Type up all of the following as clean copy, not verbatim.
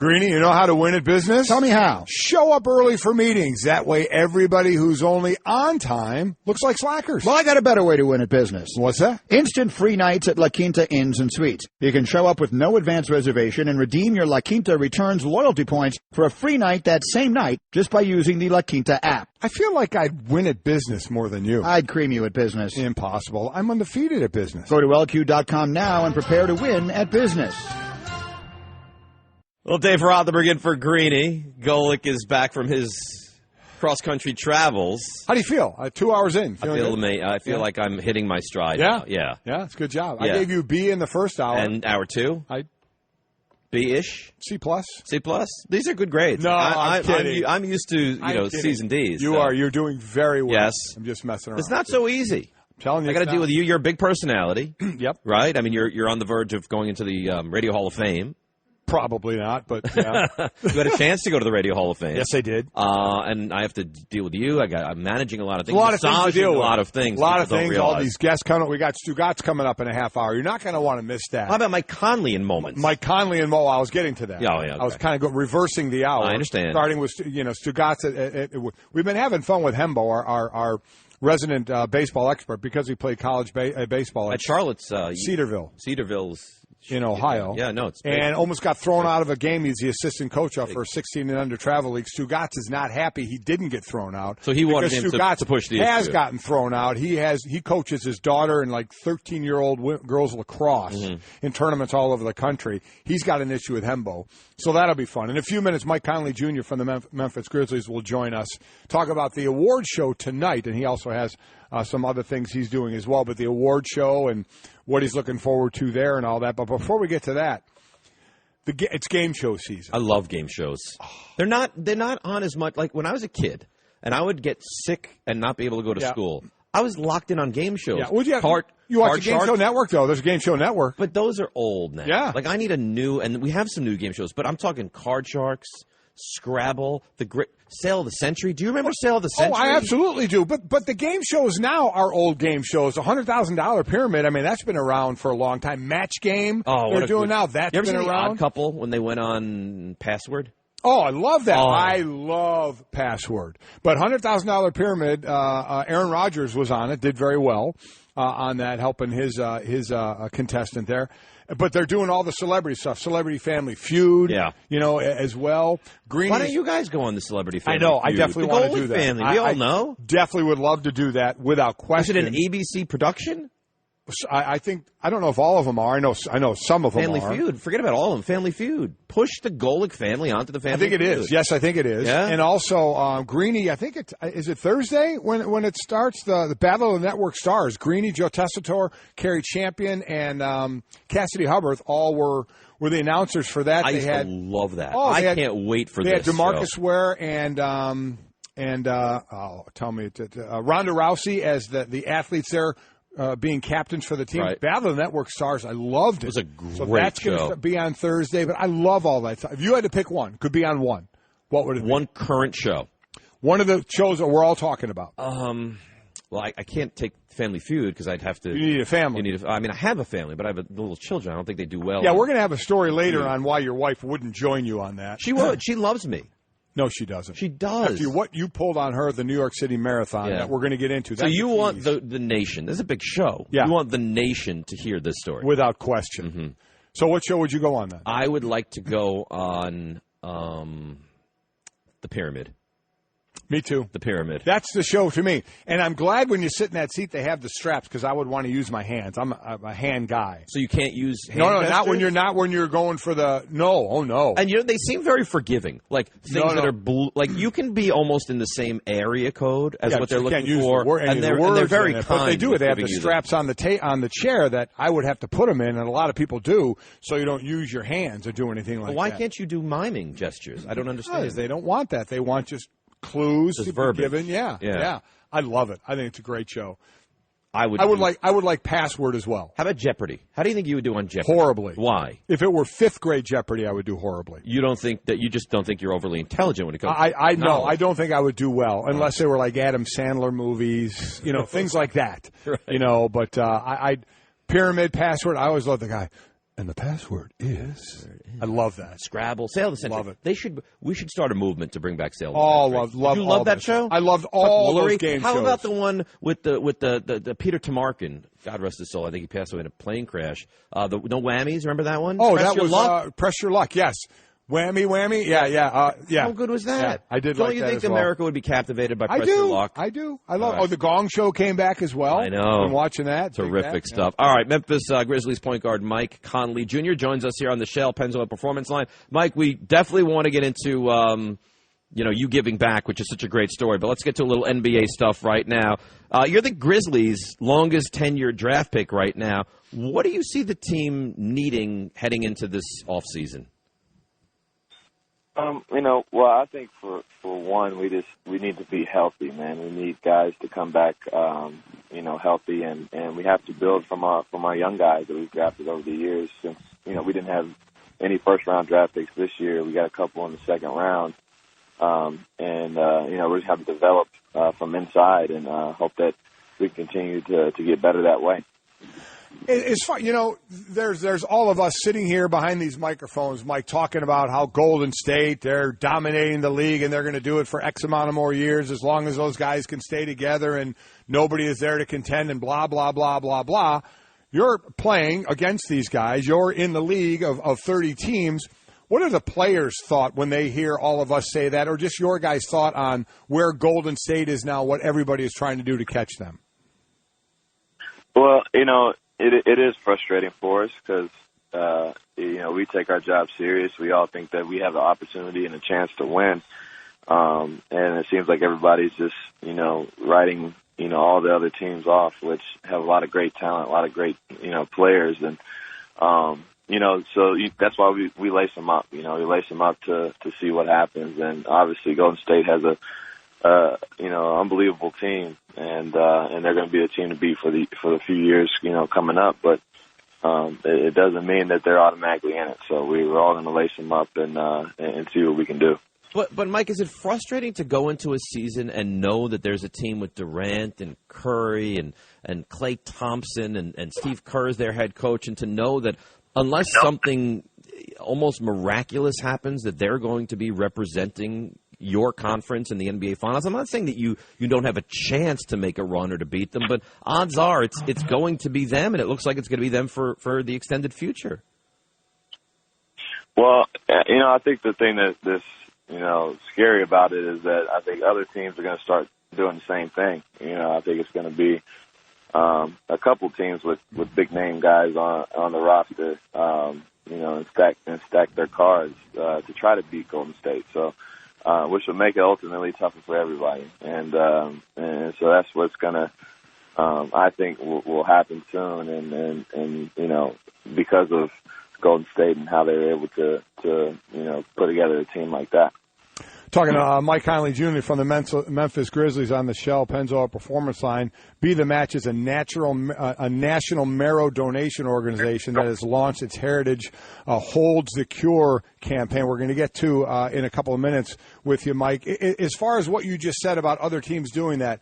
Greenie, you know how to win at business? Tell me how. Show up early for meetings. That way everybody who's only on time looks like slackers. Well, I got a better way to win at business. What's that? Instant free nights at La Quinta Inns and Suites. You can show up with no advance reservation and redeem your La Quinta Returns loyalty points for a free night that same night just by using the La Quinta app. I feel like I'd win at business more than you. I'd cream you at business. Impossible. I'm undefeated at business. Go to LQ.com now and prepare to win at business. Well, Dave Rothenberg in for Greenie. Golic is back from his cross-country travels. How do you feel? 2 hours in. I feel like I'm hitting my stride. Yeah? Now. Yeah. Yeah, it's a good job. Yeah. I gave you B in the first hour. And hour 2? B-ish? C+. C+? These are good grades. No, I'm kidding. I'm used to, C's and D's. You are. You're doing very well. Yes. I'm just messing around. It's not so easy. I'm telling you. I got to deal with you. You're a big personality. Yep. Right? I mean, you're on the verge of going into the Radio Hall of Fame. Probably not, but yeah. You had a chance to go to the Radio Hall of Fame. Yes, I did. And I have to deal with you. I'm managing a lot of things. A lot of things to deal with. A lot of things. All these guests coming up. We got Stugotz coming up in a half hour. You're not going to want to miss that. How about Mike Conley in moments? Mike Conley and Mo. I was getting to that. Yeah, okay. I was kind of reversing the hour. I understand. Starting with Stugotz. We've been having fun with Hembo, our resident baseball expert, because he played college baseball at Charlotte's Cedarville's in Ohio. Yeah, no, it's big. And almost got thrown out of a game. He's the assistant coach for 16 and under travel league. Stugotz is not happy he didn't get thrown out. So he wanted him to push the issue. Has gotten thrown out. He coaches his daughter and like 13-year-old girls lacrosse in tournaments all over the country. He's got an issue with Hembo. So that'll be fun. In a few minutes, Mike Conley Jr. from the Memphis Grizzlies will join us, talk about the award show tonight, and he also has some other things he's doing as well, but the award show and what he's looking forward to there and all that. But before we get to that, it's game show season. I love game shows. They're not on as much. Like when I was a kid and I would get sick and not be able to go to school, I was locked in on game shows. Yeah. You watch the Game Show Network, though. There's a Game Show Network. But those are old now. Yeah. Like I need a new, and we have some new game shows, but I'm talking Card Sharks, Scrabble, Sale of the Century. Do you remember Sale of the Century? Oh, I absolutely do. But the game shows now are old game shows. The $100,000 Pyramid, I mean, that's been around for a long time. Match Game, they're doing now. That's been around. You ever seen The Odd Couple when they went on Password? Oh, I love that. Oh. I love Password. But $100,000 Pyramid, Aaron Rodgers was on it, did very well on that, helping his contestant there. But they're doing all the celebrity stuff, Celebrity Family Feud, as well. Why don't you guys go on the Celebrity Family Feud? I know. I definitely want to do that. Family. We all know. Definitely would love to do that without question. Is it an ABC production? I think I don't know if all of them are. I know some of them are. Family Feud. Forget about all of them. Family Feud. Push the Golic family onto the Family Feud. I think it is. Yes, I think it is. Yeah? And also Greenie. I think is it Thursday when it starts the Battle of the Network Stars. Greenie, Joe Tessitore, Carrie Champion, and Cassidy Hubbard all were the announcers for that. I used to love that. I can't wait for this. They had DeMarcus Ware and Ronda Rousey as the athletes there. Being captains for the team. Right. Battle of the Network Stars, I loved it. It was a great So that's going to be on Thursday, but I love all that stuff. If you had to pick one, could be on one, what would it be? One current show. One of the shows that we're all talking about. Well, I can't take Family Feud because I'd have to. You need a family. I have a family, but I have little children. I don't think they do well. Yeah, we're going to have a story later on why your wife wouldn't join you on that. She would. She loves me. No, she doesn't. She does. After what you pulled on her at the New York City Marathon that we're going to get into. So you want the nation. This is a big show. Yeah. You want the nation to hear this story. Without question. Mm-hmm. So what show would you go on then? I would like to go on The Pyramid. Me too. The Pyramid. That's the show to me. And I'm glad when you sit in that seat they have the straps because I would want to use my hands. I'm a hand guy. So you can't use hand No, not when you're going for the no. Oh no. And they seem very forgiving. Like things that are blue, like you can be almost in the same area code as what they're looking for, and they're very kind. But they do it. They have the straps on the chair that I would have to put them in, and a lot of people do, so you don't use your hands or do anything like that. Why can't you do miming gestures? I don't understand. Because they don't want that. They want just clues to be given. Yeah. I love it. I think it's a great show. I would like Password as well. How about Jeopardy? How do you think you would do on Jeopardy? Horribly. Why? If it were fifth grade Jeopardy, I would do horribly. You just don't think you're overly intelligent when it comes to I know. I don't think I would do well unless they were like Adam Sandler movies, things like that. Right. But Pyramid, Password, I always love the guy. And the password is. I love that. Scrabble, Sail the Century. Love it. We should start a movement to bring back Sail the Century. Love. Did you love that show? I loved all those game shows. How about the one with the Peter Tamarkin? God rest his soul. I think he passed away in a plane crash. No whammies. Remember that one? Oh, that was Press Your Luck. Yes. Whammy. Yeah. How good was that? Yeah, I did. Don't you think America would be captivated by Press Your Luck? I do. I love. The Gong Show came back as well. I know. I'm watching that. Terrific stuff. Yeah. All right, Memphis Grizzlies point guard Mike Conley Jr. joins us here on the Shell Pennzoil Performance Line. Mike, we definitely want to get into you giving back, which is such a great story. But let's get to a little NBA stuff right now. You're the Grizzlies' longest tenured draft pick right now. What do you see the team needing heading into this offseason? Well, I think for one, we need to be healthy, man. We need guys to come back, healthy, and we have to build from our young guys that we've drafted over the years. Since we didn't have any first round draft picks this year, we got a couple in the second round, we just have to develop from inside and hope that we continue to get better that way. It's fun, there's all of us sitting here behind these microphones, Mike, talking about how Golden State, they're dominating the league and they're going to do it for X amount of more years as long as those guys can stay together and nobody is there to contend and blah, blah, blah, blah, blah. You're playing against these guys. You're in the league of 30 teams. What are the players' thought when they hear all of us say that, or just your guys' thought on where Golden State is now, what everybody is trying to do to catch them? Well, It is frustrating for us because, we take our job serious. We all think that we have the opportunity and a chance to win. And it seems like everybody's just, writing, all the other teams off, which have a lot of great talent, a lot of great, players. And, so that's why we lace them up. We lace them up to see what happens. And obviously Golden State has unbelievable team, and they're going to be a team to beat for the few years coming up. But it doesn't mean that they're automatically in it. So we're all going to lace them up and see what we can do. But Mike, is it frustrating to go into a season and know that there's a team with Durant and Curry and Klay Thompson and Steve Kerr as their head coach, and to know that unless something almost miraculous happens, that they're going to be representing your conference in the NBA Finals? I'm not saying that you don't have a chance to make a run or to beat them, but odds are it's going to be them, and it looks like it's going to be them for the extended future. Well, I think the thing that's scary about it is that I think other teams are going to start doing the same thing. I think it's going to be a couple teams with big name guys on the roster, and stack their cards to try to beat Golden State. So. Which will make it ultimately tougher for everybody, and so that's what's gonna, I think, will happen soon, and because of Golden State and how they were able to put together a team like that. Talking to Mike Conley Jr. from the Memphis Grizzlies on the Shell Pennzoil Performance Line. Be the Match is a national marrow donation organization that has launched its Heritage Holds the Cure campaign. We're going to get to in a couple of minutes with you, Mike. As far as what you just said about other teams doing that,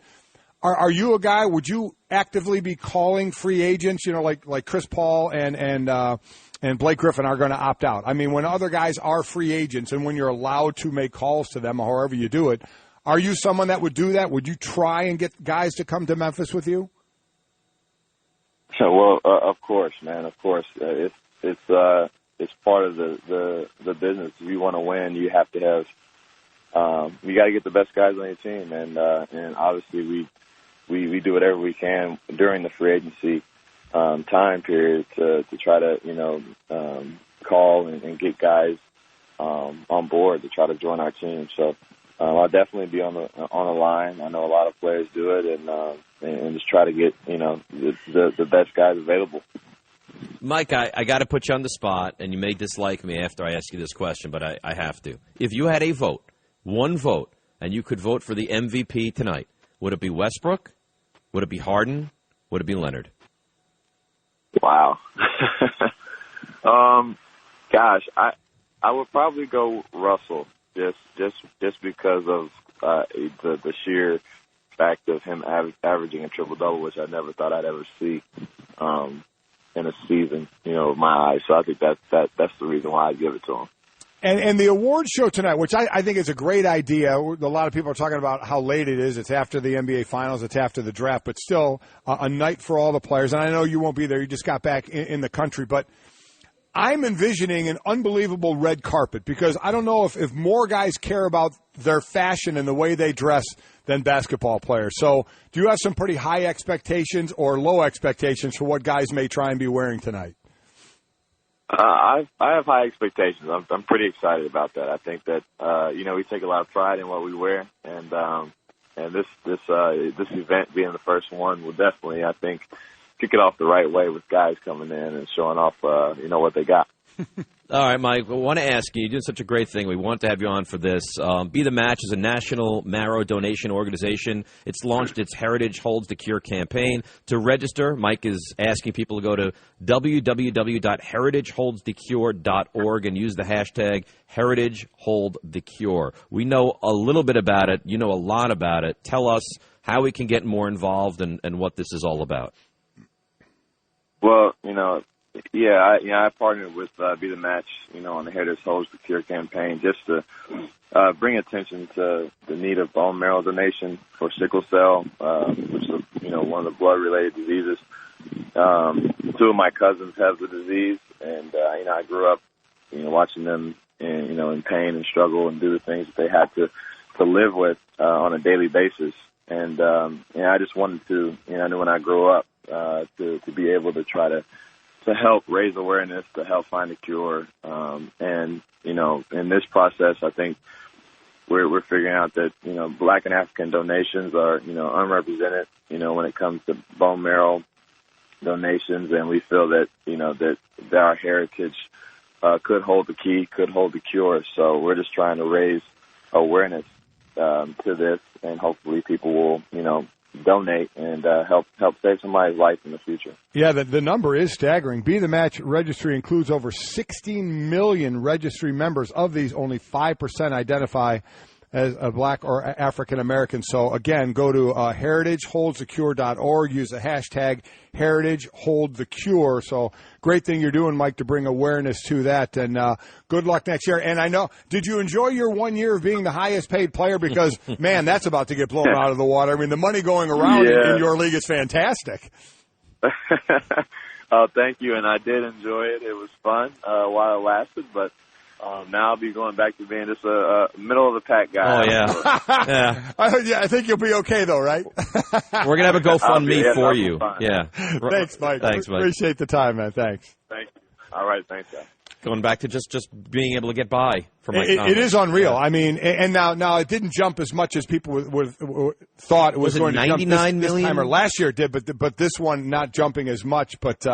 are you a guy, would you actively be calling free agents, like Chris Paul and Blake Griffin are going to opt out? I mean, when other guys are free agents and when you're allowed to make calls to them, however you do it, are you someone that would do that? Would you try and get guys to come to Memphis with you? Well, of course, man. Of course, it's part of the business. If you want to win, you have to have you got to get the best guys on your team, and obviously we do whatever we can during the free agency time period to try to call and get guys on board to try to join our team. So I'll definitely be on the line. I know a lot of players do it, and just try to get the best guys available. Mike, I got to put you on the spot, and you may dislike me after I ask you this question, but I have to. If you had a vote, one vote, and you could vote for the MVP tonight, would it be Westbrook? Would it be Harden? Would it be Leonard? Wow. Gosh, I would probably go Russell just because of the sheer fact of him averaging a triple-double, which I never thought I'd ever see. in a season, with my eyes. So I think that's the reason why I give it to him. And the award show tonight, which I think is a great idea. A lot of people are talking about how late it is. It's after the NBA Finals. It's after the draft. But still, a night for all the players. And I know you won't be there. You just got back in the country. But I'm envisioning an unbelievable red carpet because I don't know if more guys care about their fashion and the way they dress than basketball players. So do you have some pretty high expectations or low expectations for what guys may try and be wearing tonight? I have high expectations. I'm pretty excited about that. I think that we take a lot of pride in what we wear, and this event being the first one will definitely, I think, kick it off the right way with guys coming in and showing off what they got. All right, Mike, I want to ask you, you're doing such a great thing. We want to have you on for this. Be the Match is a national marrow donation organization. It's launched its Heritage Holds the Cure campaign. To register, Mike is asking people to go to www.heritageholdsthecure.org and use the hashtag HeritageHoldTheCure. We know a little bit about it. You know a lot about it. Tell us how we can get more involved and what this is all about. Well, I partnered with Be the Match, on the Heritage Holds the Cure campaign just to bring attention to the need of bone marrow donation for sickle cell, which is, one of the blood-related diseases. Two of my cousins have the disease, and, I grew up, watching them, in pain and struggle and do the things that they had to live with on a daily basis. And, I just wanted to, I knew when I grew up to be able to try to help raise awareness, to help find a cure. And, in this process, I think we're figuring out that, Black and African donations are, unrepresented, when it comes to bone marrow donations. And we feel that, that our heritage could hold the key, could hold the cure. So we're just trying to raise awareness to this, and hopefully people will, donate and help save somebody's life in the future. Yeah, the number is staggering. Be the Match registry includes over 16 million registry members. Of these, only 5% identify as a Black or African American. So, again, go to heritageholdsthecure.org. Use the hashtag HeritageHoldTheCure. So, great thing you're doing, Mike, to bring awareness to that. And good luck next year. And I know, did you enjoy your 1 year of being the highest paid player? Because, man, that's about to get blown out of the water. I mean, the money going around in your league is fantastic. Thank you. And I did enjoy it. It was fun while it lasted, but now I'll be going back to being just a middle-of-the-pack guy. Oh, yeah. I think you'll be okay, though, right? We're going to have a GoFundMe for you. Yeah. Thanks, Mike. Thanks, Mike. Appreciate the time, man. Thanks. Thank you. All right. Thanks, guys. Going back to just being able to get by for Mike Conley. It is unreal. Yeah. I mean, and now it didn't jump as much as people thought it was going to jump this time, or last year it did, but this one not jumping as much. But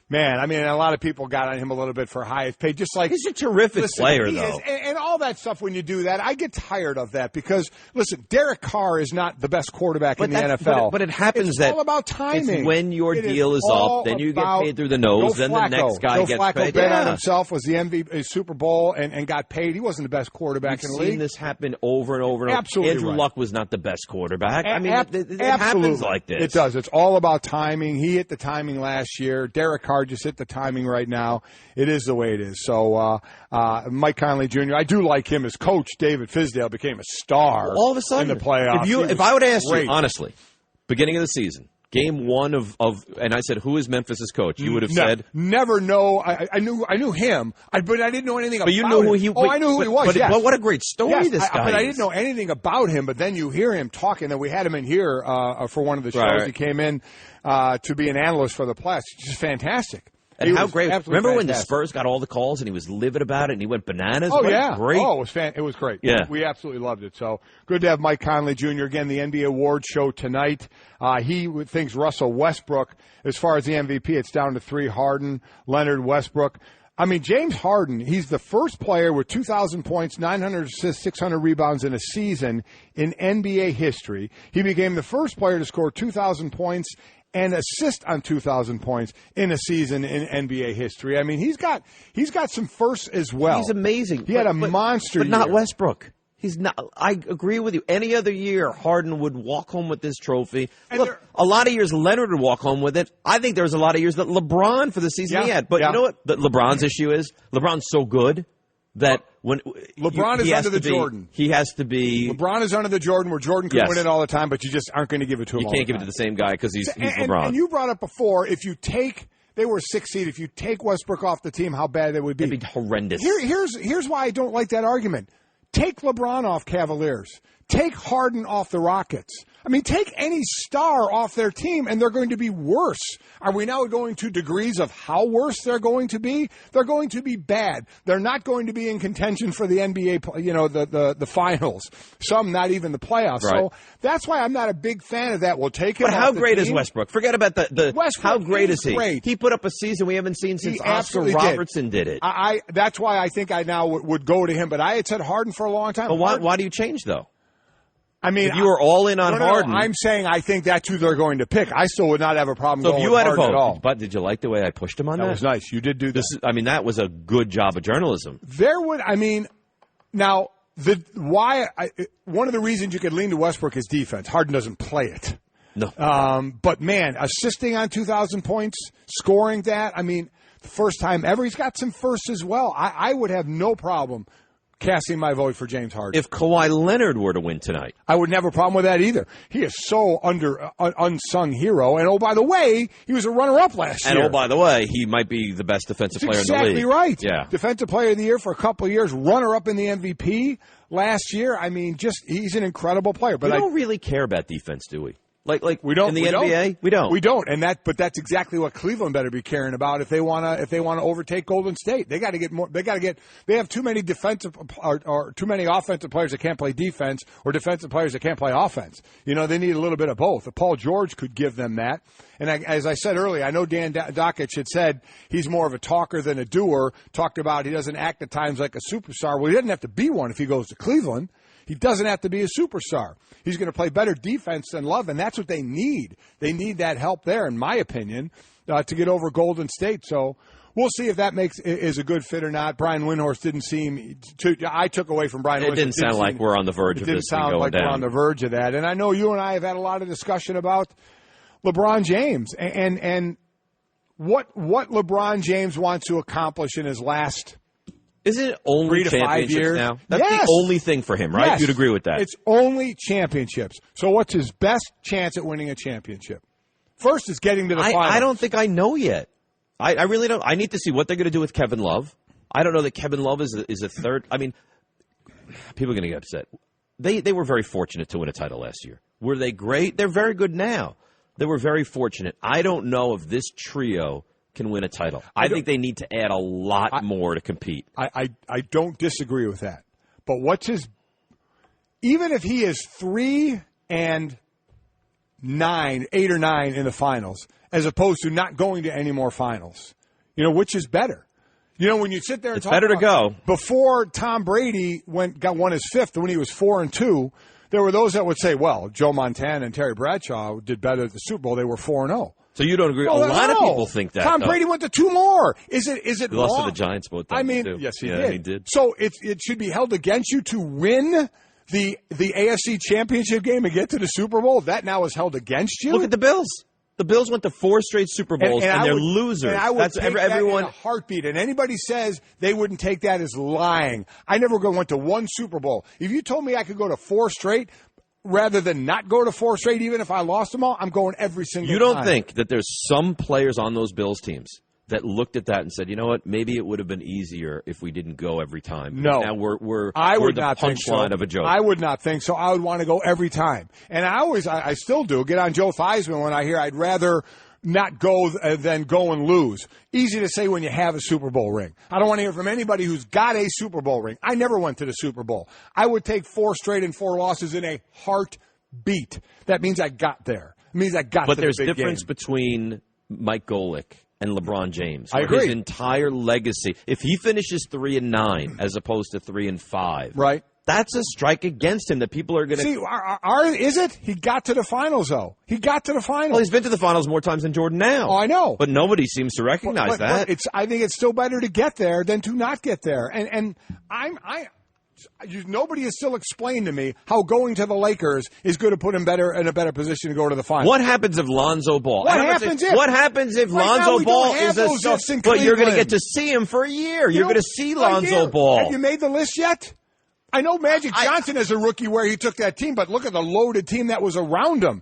man, I mean, a lot of people got on him a little bit for highest paid. Just like he's a terrific player, though, and all that stuff. When you do that, I get tired of that because listen, Derek Carr is not the best quarterback in the NFL. But it happens it's that all about timing. It's when your deal is up, then you get paid through the nose, then the next guy gets paid. Bet on himself, was the MVP Super Bowl and got paid. He wasn't the best quarterback in the league. We've seen this happen over and over and over. Absolutely, Andrew Luck was not the best quarterback. I mean, it happens like this. It does. It's all about timing. He hit the timing last year. Derek Carr just hit the timing right now. It is the way it is. So Mike Conley Jr., I do like him as coach. David Fisdale became a star all of a sudden in the playoffs. If I would ask you, honestly, beginning of the season, game one of and I said, who is Memphis' coach? You would have said never know. I knew him, but I didn't know anything about him. But you knew who he was. I knew who he was. But what a great story this guy But is. I didn't know anything about him. But then you hear him talking, and we had him in here for one of the shows. Right. He came in to be an analyst for the Plus. Just fantastic. And how great! Remember when the fantastic. Spurs got all the calls and he was livid about it and he went bananas? Oh, yeah. Great. Oh, it was great. Yeah. We absolutely loved it. So good to have Mike Conley Jr. again, the NBA Awards show tonight. He thinks Russell Westbrook, as far as the MVP, it's down to 3, Harden, Leonard, Westbrook. I mean, James Harden, he's the first player with 2,000 points, 900 assists, 600 rebounds in a season in NBA history. He became the first player to score 2,000 points and assist on 2,000 points in a season in NBA history. I mean, he's got some firsts as well. He's amazing. He had a monster but not year. Westbrook. He's not. I agree with you. Any other year, Harden would walk home with this trophy. Look, a lot of years Leonard would walk home with it. I think there was a lot of years that LeBron for the season he had. But you know what? LeBron's issue is LeBron's so good that when LeBron is under the Jordan, he has to be. LeBron is under the Jordan, where Jordan can win it all the time, but you just aren't going to give it to him. You can't give it to the same guy because he's LeBron. And you brought up before, if you take. They were 6th seed. If you take Westbrook off the team, how bad they would be. It'd be horrendous. Here's why I don't like that argument. Take LeBron off Cavaliers. Take Harden off the Rockets. I mean, take any star off their team, and they're going to be worse. Are we now going to degrees of how worse they're going to be? They're going to be bad. They're not going to be in contention for the NBA, the finals. Some not even the playoffs. Right. So that's why I'm not a big fan of that. We'll take him. But how great is Westbrook? Forget about the Westbrook. How great is he? Great. He put up a season we haven't seen since Oscar Robertson did it. That's why I think I now would go to him. But I had said Harden for a long time. But why do you change though? I mean, if you were all in on Harden. No, I'm saying I think that's who they're going to pick. I still would not have a problem going with Harden at all. But did you like the way I pushed him on that? That was nice. You did do that. That was a good job of journalism. Now, one of the reasons you could lean to Westbrook is defense. Harden doesn't play it. No. But, man, assisting on 2,000 points, scoring that, the first time ever. He's got some firsts as well. I would have no problem casting my vote for James Harden. If Kawhi Leonard were to win tonight, I wouldn't have a problem with that either. He is so unsung hero. And, oh, by the way, he was a runner-up last year. And, oh, by the way, he might be the best defensive player in the league. Exactly right. Yeah. Defensive player of the year for a couple of years, runner-up in the MVP last year. He's an incredible player. But we don't really care about defense, do we? Like we don't in the NBA, we don't. We don't, but that's exactly what Cleveland better be caring about if they want to overtake Golden State. They got to get more. They have too many defensive or too many offensive players that can't play defense, or defensive players that can't play offense. They need a little bit of both. Paul George could give them that. And as I said earlier, I know Dan Dockich had said he's more of a talker than a doer. Talked about he doesn't act at times like a superstar. Well, he doesn't have to be one if he goes to Cleveland. He doesn't have to be a superstar. He's going to play better defense than Love, and that's what they need. They need that help there, in my opinion, to get over Golden State. So we'll see if that is a good fit or not. Brian Windhorst didn't seem to. I took away from Brian Windhorst. It didn't sound like we're on the verge of this thing going down. It didn't sound like we're on the verge of that. And I know you and I have had a lot of discussion about LeBron James and what LeBron James wants to accomplish in his last. Isn't it only 3 to 5 years now? That's the only thing for him, right? Yes. You'd agree with that. It's only championships. So what's his best chance at winning a championship? First is getting to the final. I don't think I know yet. I really don't. I need to see what they're going to do with Kevin Love. I don't know that Kevin Love is a third. People are going to get upset. They were very fortunate to win a title last year. Were they great? They're very good now. They were very fortunate. I don't know if this trio can win a title. I think they need to add a lot more to compete. I don't disagree with that. But even if he is 3-9, 8 or 9 in the finals, as opposed to not going to any more finals, which is better? When you sit there and talk about, it's better to go. Before Tom Brady won his 5th, when he was 4-2, there were those that would say, well, Joe Montana and Terry Bradshaw did better at the Super Bowl. They were 4-0. So you don't agree? A lot of people think that. Tom Brady went to 2 more. Is it he wrong? lost to the Giants both times, too. Yes, he did. So it should be held against you to win the AFC Championship game and get to the Super Bowl. That now is held against you. Look at the Bills. The Bills went to 4 straight Super Bowls, and they're losers. And I would take everyone that in a heartbeat. And anybody says they wouldn't take that as lying. I never went to 1 Super Bowl. If you told me I could go to 4 straight, rather than not go to 4 straight, even if I lost them all, I'm going every single time. You don't think that there's some players on those Bills teams that looked at that and said, you know what, maybe it would have been easier if we didn't go every time. No. Now we're the punchline of a joke. I would not think so. I would want to go every time. And I still do, get on Joe Theismann when I hear I'd rather not go than go and lose. Easy to say when you have a Super Bowl ring. I don't want to hear from anybody who's got a Super Bowl ring. I never went to the Super Bowl. I would take 4 straight and 4 losses in a heartbeat. That means I got there. It means I got to the big game. But there's difference between Mike Golic and LeBron James. I agree. His entire legacy. If he finishes 3-9 as opposed to 3-5, right? That's a strike against him that people are going to see. Is it? He got to the finals, though. He got to the finals. Well, he's been to the finals more times than Jordan now. Oh, I know. But nobody seems to recognize that. I think it's still better to get there than to not get there. And Nobody has still explained to me how going to the Lakers is going to put him in a better position to go to the finals. What happens if Lonzo Ball? What happens if Lonzo Ball is but you're going to get to see him for a year. You're going to see Lonzo Ball. Have you made the list yet? I know Magic Johnson is a rookie where he took that team, but look at the loaded team that was around him.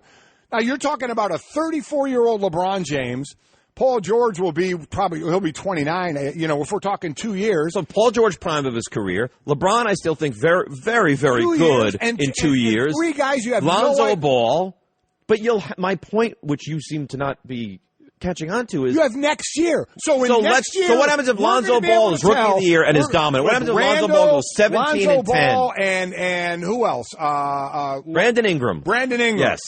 Now you're talking about a 34-year-old LeBron James. Paul George will be he'll be 29, if we're talking 2 years. So Paul George prime of his career. LeBron, I still think very, very, very good in 2 years. Three guys you have Lonzo Ball. But my point, which you seem to not be catching on to, is you have next year. So next year, so what happens if Lonzo Ball is rookie of the year and is dominant? What happens if Lonzo Ball goes 17 and 10? Ball and who else? Brandon Ingram. Yes.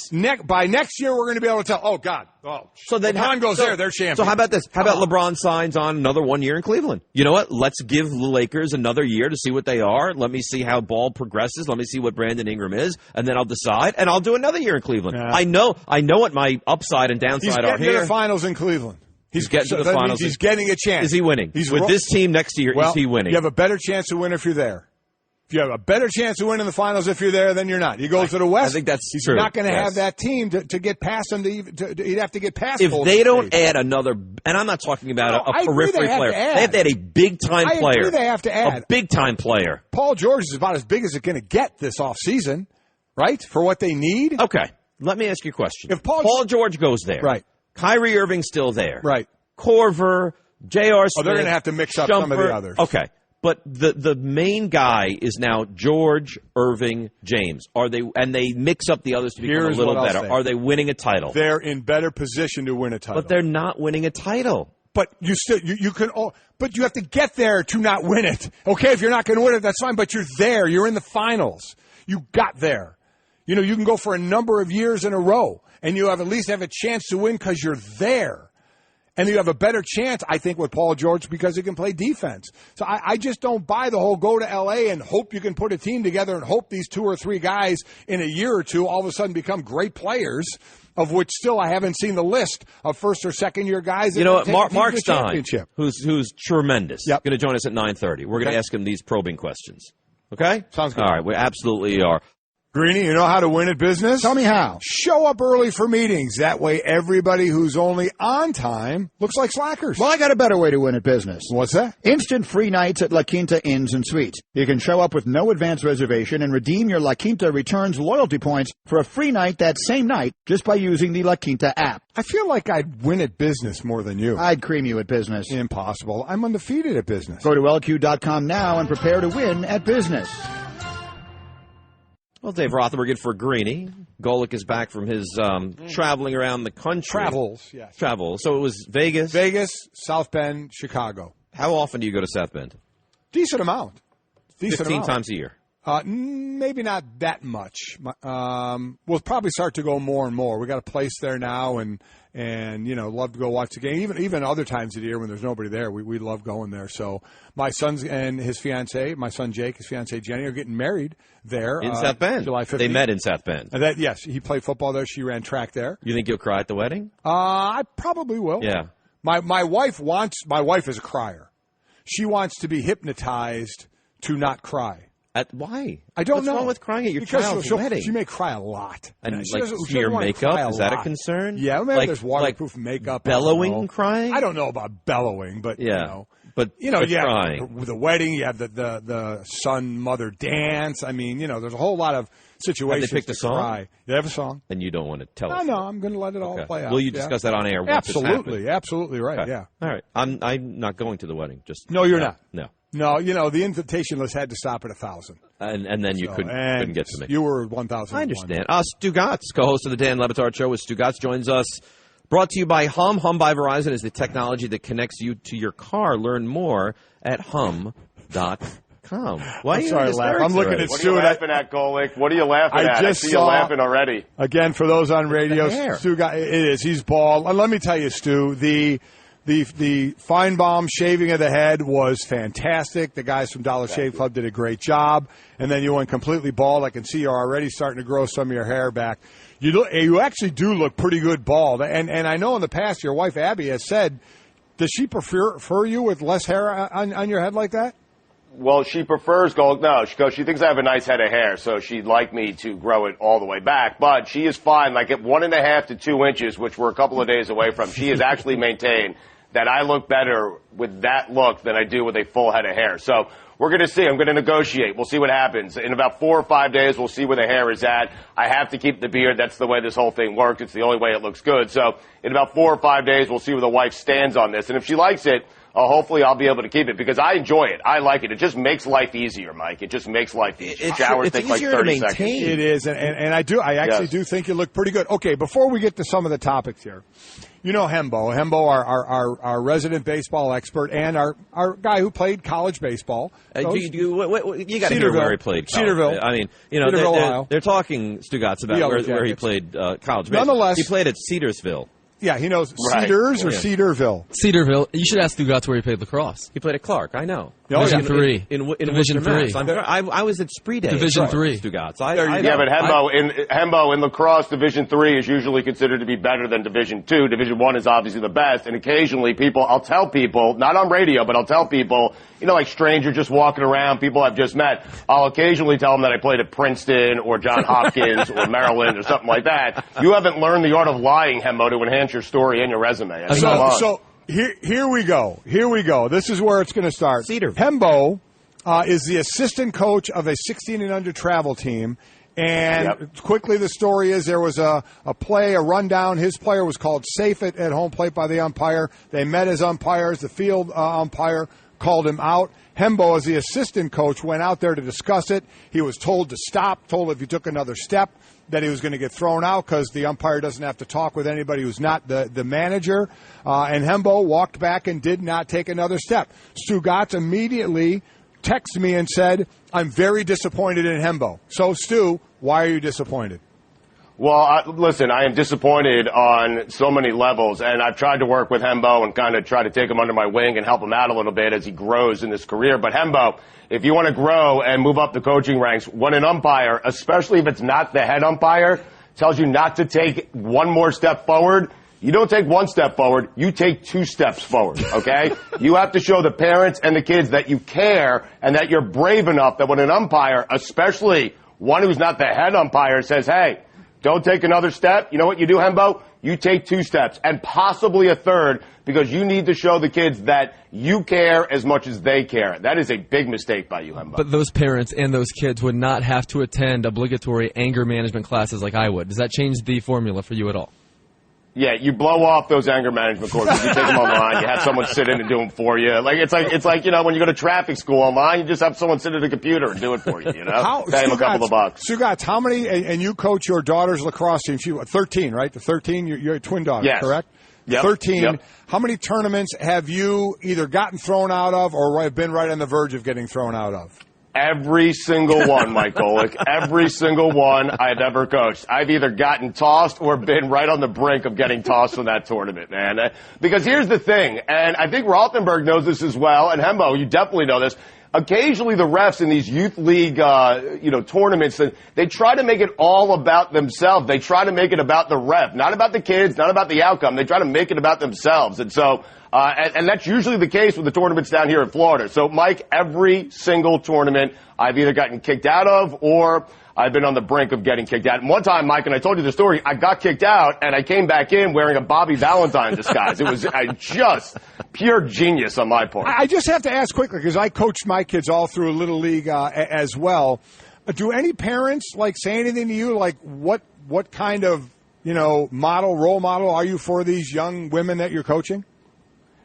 By next year, we're going to be able to tell. Oh God. Oh. So then LeBron goes there. They're champions. So how about this? How about LeBron signs on another 1 year in Cleveland? You know what? Let's give the Lakers another year to see what they are. Let me see how Ball progresses. Let me see what Brandon Ingram is, and then I'll decide. And I'll do another year in Cleveland. Yeah. I know what my upside and downside are here. He's getting to the finals in Cleveland. He's getting to the finals. He's getting a chance. Is he winning? With this team next year, is he winning? You have a better chance to win if you're there. If you have a better chance to win in the finals if you're there than you're not. You go to the West. I think that's he's true. Not going to have that team to get past him. He'd have to get past. If they don't add another, and I'm not talking about a periphery player. They have to add a big time player. I agree they have to add a big time player. Paul George is about as big as it's going to get this offseason, right? For what they need. Okay, let me ask you a question. If Paul George goes there, right? Kyrie Irving's still there, right? Corver, J.R. Smith. Oh, they're going to have to mix up some of the others. Okay. But the main guy is now George, Irving, James. And they mix up the others to become a little better. Are they winning a title? They're in better position to win a title. But they're not winning a title. But you still you can but you have to get there to not win it. Okay, if you're not going to win it, that's fine. But you're there. You're in the finals. You got there. You can go for a number of years in a row, and you at least have a chance to win because you're there. And you have a better chance, I think, with Paul George because he can play defense. So I just don't buy the whole go to L.A. and hope you can put a team together and hope these 2 or 3 guys in a year or two all of a sudden become great players, of which still I haven't seen the list of first or second year guys. You know what, Marc Stein, who's tremendous, going to join us at 9:30. We're going to ask him these probing questions. Okay? Sounds good. All right, we absolutely are. Greeny, you know how to win at business? Tell me how. Show up early for meetings. That way everybody who's only on time looks like slackers. Well, I got a better way to win at business. What's that? Instant free nights at La Quinta Inns and Suites. You can show up with no advance reservation and redeem your La Quinta Returns loyalty points for a free night that same night just by using the La Quinta app. I feel like I'd win at business more than you. I'd cream you at business. Impossible. I'm undefeated at business. Go to LQ.com now and prepare to win at business. Well, Dave Rothenberg in for Greeny. Golic is back from his traveling around the country. Travels, yes. Travel. So it was Vegas? Vegas, South Bend, Chicago. How often do you go to South Bend? Decent amount. 15 times a year. Maybe not that much. We'll probably start to go more and more. We got a place there now, and love to go watch the game. Even other times of the year when there's nobody there, we love going there. So my son and his fiancée, my son Jake, his fiancée Jenny, are getting married there in South Bend. July 15th. They met in South Bend. Yes, he played football there. She ran track there. You think you'll cry at the wedding? I probably will. Yeah. My wife is a crier. She wants to be hypnotized to not cry. Why? I don't know. What's wrong with crying at your child's wedding? She may cry a lot. And smear makeup? Is that a concern? Yeah, maybe there's waterproof makeup. Bellowing crying? I don't know about bellowing, but But crying. With the wedding, you have the son-mother dance. I mean, there's a whole lot of situations. Have they picked a song? Cry. They have a song. And you don't want to tell us? No, I'm going to let it all play out. Will you discuss that on air? Absolutely, absolutely right. Okay. Yeah. All right. I'm not going to the wedding. No, you're not. No. No, the invitation list had to stop at 1,000. And then you couldn't get to me. You were 1,000. I understand. Stugotz, co-host of the Dan Le Batard Show with Stugotz, joins us. Brought to you by Hum. Hum by Verizon is the technology that connects you to your car. Learn more at hum.com. Why are you sorry, laugh. I'm looking at Stu. What are you laughing at, Golic? What are you laughing at? I see you laughing already. Again, for those on radio, Stu it is. He's bald. And let me tell you, Stu, the Feinbaum shaving of the head was fantastic. The guys from Dollar Shave Club did a great job. And then you went completely bald. I can see you're already starting to grow some of your hair back. You actually do look pretty good bald. And I know in the past your wife Abby has said, does she prefer you with less hair on your head like that? Well, she prefers Golic. No, she thinks I have a nice head of hair, so she'd like me to grow it all the way back. But she is fine, like at 1.5 to 2 inches, which we're a couple of days away from. She has actually maintained that I look better with that look than I do with a full head of hair. So we're going to see. I'm going to negotiate. We'll see what happens. In about 4 or 5 days, we'll see where the hair is at. I have to keep the beard. That's the way this whole thing works. It's the only way it looks good. So in about 4 or 5 days, we'll see where the wife stands on this. And if she likes it, hopefully I'll be able to keep it because I enjoy it. I like it. It just makes life easier, Mike. It just makes life easier. Showers take like 30 seconds. It is, and I actually do think you look pretty good. Okay, before we get to some of the topics here, you know Hembo. Hembo, our resident baseball expert and our guy who played college baseball. You got to hear where he played college. Cedarville. I mean, they're talking Stugotz about where he played college baseball. Nonetheless, he played at Cedarsville. Yeah, he knows Cedars or Cedarville. Cedarville. You should ask Stugotz where he played lacrosse. He played at Clark. I know. Division 3. In Division 3. I was at Spree Day. Division 3. Stugotz. But Hembo in lacrosse, Division 3 is usually considered to be better than Division 2. Division 1 is obviously the best. And occasionally I'll tell people, not on radio, but I'll tell people, like strangers just walking around, people I've just met, I'll occasionally tell them that I played at Princeton or Johns Hopkins or Maryland or something like that. You haven't learned the art of lying, Hembo, to enhance your story and your resume. So here we go. This is where it's going to start. Hembo is the assistant coach of a 16 and under travel team. And quickly the story is there was a rundown. His player was called safe at home plate by the umpire. They met as umpires. The field umpire called him out. Hembo, as the assistant coach, went out there to discuss it. He was told to stop, told if he took another step that he was going to get thrown out because the umpire doesn't have to talk with anybody who's not the manager. And Hembo walked back and did not take another step. Stugotz immediately texted me and said, I'm very disappointed in Hembo. So, Stu, why are you disappointed? Well, listen, I am disappointed on so many levels, and I've tried to work with Hembo and kind of try to take him under my wing and help him out a little bit as he grows in his career. But Hembo, if you want to grow and move up the coaching ranks, when an umpire, especially if it's not the head umpire, tells you not to take one more step forward, you don't take one step forward, you take 2 steps forward, okay? You have to show the parents and the kids that you care and that you're brave enough that when an umpire, especially one who's not the head umpire, says, hey, don't take another step. You know what you do, Hembo? You take 2 steps and possibly a third because you need to show the kids that you care as much as they care. That is a big mistake by you, Hembo. But those parents and those kids would not have to attend obligatory anger management classes like I would. Does that change the formula for you at all? Yeah, you blow off those anger management courses. You take them online. You have someone sit in and do them for you. It's like when you go to traffic school online, you just have someone sit at a computer and do it for you. Pay them a couple of bucks. Stugotz, how many? And you coach your daughter's lacrosse team. She 13, right? The 13. You're a twin daughter, correct? Yep. 13. Yep. How many tournaments have you either gotten thrown out of or have been right on the verge of getting thrown out of? Every single one, Mike Golic. Every single one I've ever coached. I've either gotten tossed or been right on the brink of getting tossed from that tournament, man. Because here's the thing, and I think Rothenberg knows this as well, and Hembo, you definitely know this. Occasionally the refs in these youth league, tournaments, they try to make it all about themselves. They try to make it about the ref, not about the kids, not about the outcome. They try to make it about themselves. And so, and that's usually the case with the tournaments down here in Florida. So, Mike, every single tournament I've either gotten kicked out of or I've been on the brink of getting kicked out. And one time, Mike, and I told you the story, I got kicked out and I came back in wearing a Bobby Valentine disguise. It was just pure genius on my part. I just have to ask quickly because I coached my kids all through Little League as well. Do any parents say anything to you what kind of role model are you for these young women that you're coaching?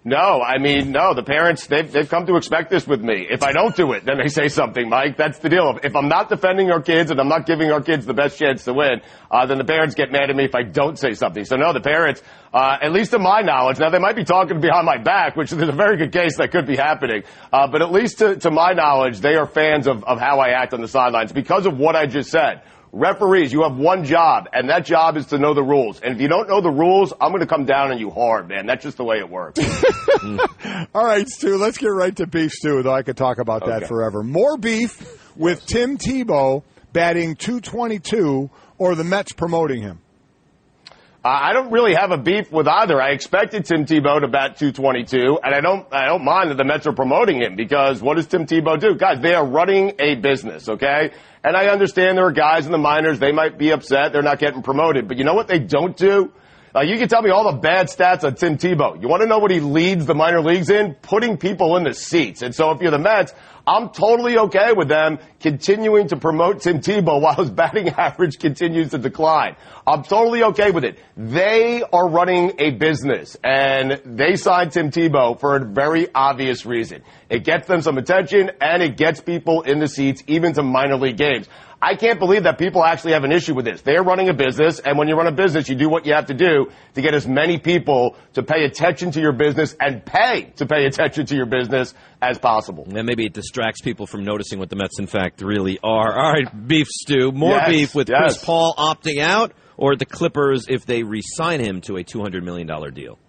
No, no. The parents, they've come to expect this with me. If I don't do it, then they say something, Mike. That's the deal. If I'm not defending our kids and I'm not giving our kids the best chance to win, then the parents get mad at me if I don't say something. So no, the parents, at least to my knowledge, now they might be talking behind my back, which is a very good case that could be happening. But at least to my knowledge, they are fans of how I act on the sidelines because of what I just said. Referees, you have one job, and that job is to know the rules. And if you don't know the rules, I'm going to come down on you hard, man. That's just the way it works. All right, Stu, let's get right to beef, Stu, though I could talk about that forever. More beef with Tim Tebow batting .222 or the Mets promoting him? I don't really have a beef with either. I expected Tim Tebow to bat .222, and I don't mind that the Mets are promoting him, because what does Tim Tebow do? Guys, they are running a business, okay? And I understand there are guys in the minors, they might be upset they're not getting promoted. But you know what they don't do? You can tell me all the bad stats on Tim Tebow. You want to know what he leads the minor leagues in? Putting people in the seats. And so if you're the Mets, I'm totally okay with them continuing to promote Tim Tebow while his batting average continues to decline. I'm totally okay with it. They are running a business, and they signed Tim Tebow for a very obvious reason. It gets them some attention, and it gets people in the seats, even to minor league games. I can't believe that people actually have an issue with this. They're running a business, and when you run a business, you do what you have to do to get as many people to pay attention to your business and pay to pay attention to your business as possible. And maybe it distracts people from noticing what the Mets, in fact, really are. All right, beef stew. More beef with Chris Paul opting out, or the Clippers if they re-sign him to a $200 million deal?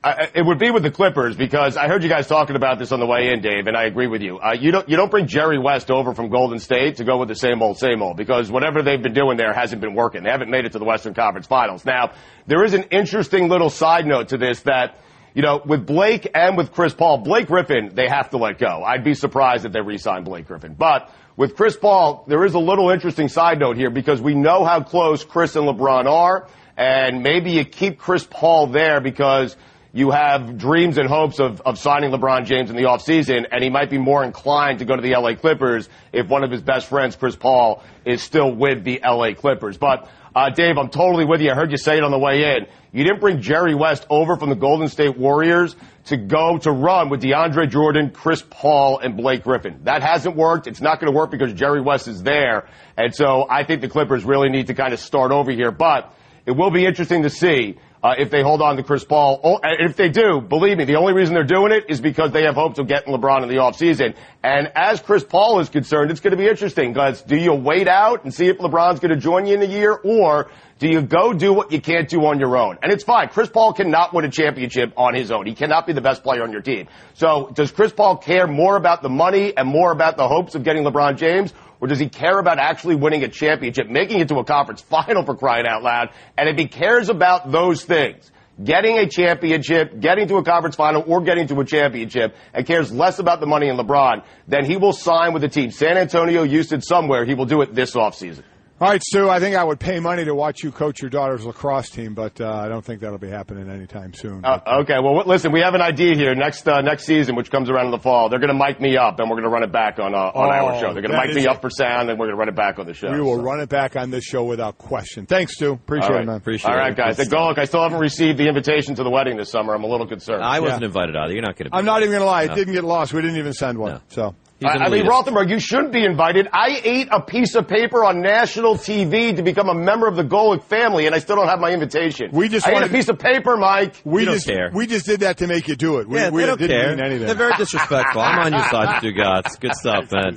It would be with the Clippers, because I heard you guys talking about this on the way in, Dave, and I agree with you. You don't bring Jerry West over from Golden State to go with the same old, because whatever they've been doing there hasn't been working. They haven't made it to the Western Conference Finals. Now, there is an interesting little side note to this that, with Blake and with Chris Paul, Blake Griffin, they have to let go. I'd be surprised if they re-sign Blake Griffin. But with Chris Paul, there is a little interesting side note here, because we know how close Chris and LeBron are, and maybe you keep Chris Paul there because you have dreams and hopes of signing LeBron James in the offseason, and he might be more inclined to go to the L.A. Clippers if one of his best friends, Chris Paul, is still with the L.A. Clippers. But, Dave, I'm totally with you. I heard you say it on the way in. You didn't bring Jerry West over from the Golden State Warriors to go to run with DeAndre Jordan, Chris Paul, and Blake Griffin. That hasn't worked. It's not going to work because Jerry West is there. And so I think the Clippers really need to kind of start over here. But it will be interesting to see if they hold on to Chris Paul. Oh, and if they do, believe me, the only reason they're doing it is because they have hopes of getting LeBron in the offseason. And as Chris Paul is concerned, it's going to be interesting, because do you wait out and see if LeBron's going to join you in a year, or do you go do what you can't do on your own? And it's fine. Chris Paul cannot win a championship on his own. He cannot be the best player on your team. So does Chris Paul care more about the money and more about the hopes of getting LeBron James? Or does he care about actually winning a championship, making it to a conference final, for crying out loud? And if he cares about those things, getting a championship, getting to a conference final, or getting to a championship, and cares less about the money in LeBron, then he will sign with the team. San Antonio, Houston, somewhere. He will do it this offseason. All right, Stu, I think I would pay money to watch you coach your daughter's lacrosse team, but I don't think that'll be happening anytime soon. Okay, well, listen, we have an idea here. Next season, which comes around in the fall, they're going to mic me up, and we're going to run it back on our show. They're going to mic me up for sound, and we're going to run it back on the show. We will run it back on this show without question. Thanks, Stu. Appreciate it, man. All right, guys. Hey, Golic, I still haven't received the invitation to the wedding this summer. I'm a little concerned. I wasn't invited either. You're not going to be. I'm not even going to lie. It didn't get lost. We didn't even send one. No. So. I mean, Rothenberg, you shouldn't be invited. I ate a piece of paper on national TV to become a member of the Golic family, and I still don't have my invitation. I ate a piece of paper, Mike. We don't care. We just did that to make you do it. We don't care. Mean anything. They're very disrespectful. I'm on your side, Stugotz. Good stuff, man.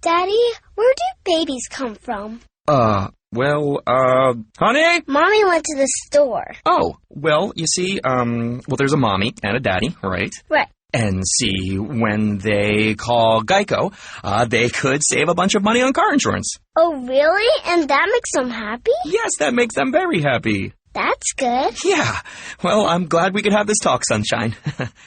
Daddy, where do babies come from? Honey? Mommy went to the store. Oh, well, you see, there's a mommy and a daddy, right? Right. And see, when they call Geico, they could save a bunch of money on car insurance. Oh, really? And that makes them happy? Yes, that makes them very happy. That's good. Yeah. Well, I'm glad we could have this talk, Sunshine.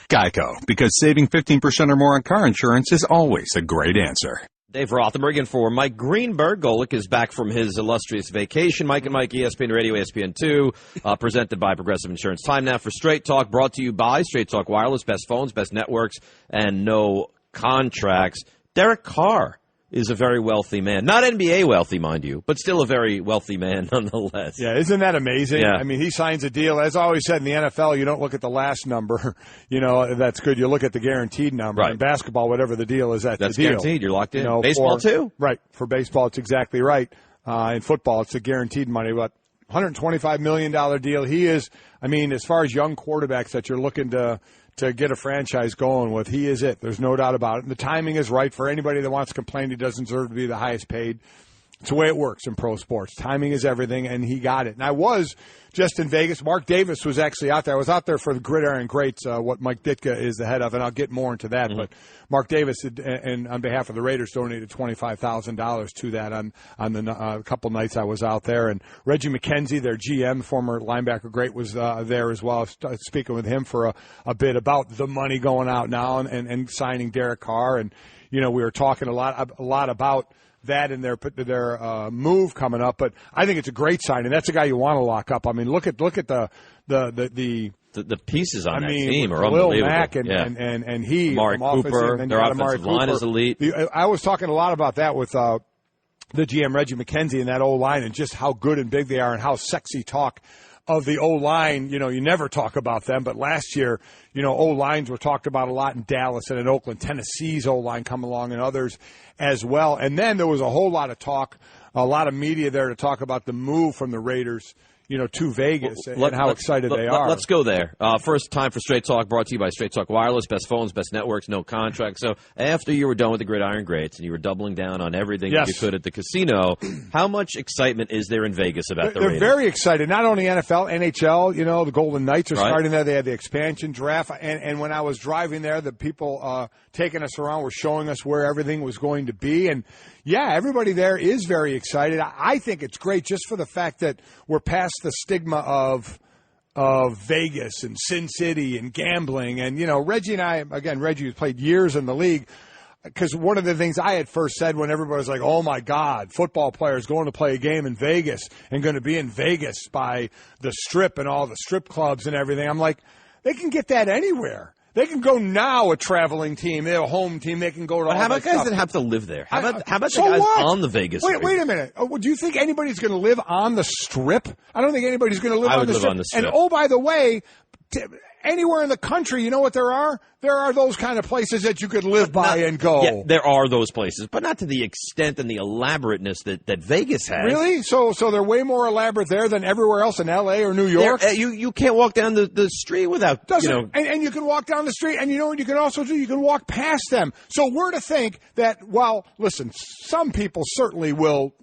Geico, because saving 15% or more on car insurance is always a great answer. Dave Rothenberg, and for Mike Greenberg, Golic is back from his illustrious vacation. Mike and Mike, ESPN Radio, ESPN2, presented by Progressive Insurance. Time now for Straight Talk, brought to you by Straight Talk Wireless, best phones, best networks, and no contracts. Derek Carr is a very wealthy man. Not NBA wealthy, mind you, but still a very wealthy man nonetheless. Yeah, isn't that amazing? Yeah. I mean, he signs a deal. As I always said, in the NFL, you don't look at the last number. That's good. You look at the guaranteed number. Right. In basketball, whatever the deal is, that's the deal. Guaranteed. You're locked in. Baseball, too? Right. For baseball, it's exactly right. In football, it's a guaranteed money. But $125 million deal. He is, as far as young quarterbacks that you're looking to get a franchise going with, he is it. There's no doubt about it. And the timing is right for anybody that wants to complain he doesn't deserve to be the highest paid. It's the way it works in pro sports. Timing is everything, and he got it. And I was just in Vegas. Mark Davis was actually out there. I was out there for the Gridiron Greats, what Mike Ditka is the head of, and I'll get more into that. Mm-hmm. But Mark Davis, and on behalf of the Raiders, donated $25,000 to that on the couple nights I was out there. And Reggie McKenzie, their GM, former linebacker great, was there as well. I was speaking with him for a bit about the money going out now and signing Derek Carr. And, we were talking a lot about that in their move coming up, but I think it's a great signing. That's a guy you want to lock up. I mean, look at the pieces on that team are unbelievable. Will Mack and he, Amari Cooper, their offensive line is elite. I was talking a lot about that with the GM Reggie McKenzie and that O-line and just how good and big they are and how sexy talk of the O-line, you never talk about them, but last year, O-lines were talked about a lot in Dallas and in Oakland. Tennessee's O-line come along and others as well. And then there was a whole lot of talk, a lot of media there to talk about the move from the Raiders, to Vegas and how excited they are. Let's go there. First time for Straight Talk, brought to you by Straight Talk Wireless. Best phones, best networks, no contract. So after you were done with the Gridiron Greats and you were doubling down on everything that you could at the casino, how much excitement is there in Vegas about the Raiders? They're very excited. Not only NFL, NHL, the Golden Knights are starting there. They had the expansion draft. And when I was driving there, the people taking us around were showing us where everything was going to be. And, yeah, everybody there is very excited. I think it's great just for the fact that we're past the stigma of Vegas and Sin City and gambling. And, Reggie and I, again, Reggie has played years in the league, because one of the things I had first said when everybody was like, oh, my God, football players going to play a game in Vegas and going to be in Vegas by the Strip and all the strip clubs and everything, I'm like, they can get that anywhere. They can go now, a traveling team, their home team. They can go to all that stuff. How about guys that have to live there? How about the guys on the Vegas Strip? Wait a minute. Do you think anybody's going to live on the Strip? I don't think anybody's going to live on the Strip. And, oh, by the way, anywhere in the country, you know what there are? There are those kind of places that you could live by and go. Yeah, there are those places, but not to the extent and the elaborateness that Vegas has. Really? So they're way more elaborate there than everywhere else in L.A. or New York? You can't walk down the street without, And you can walk down the street, and you know what you can also do? You can walk past them. So we're to think that, well, listen, some people certainly will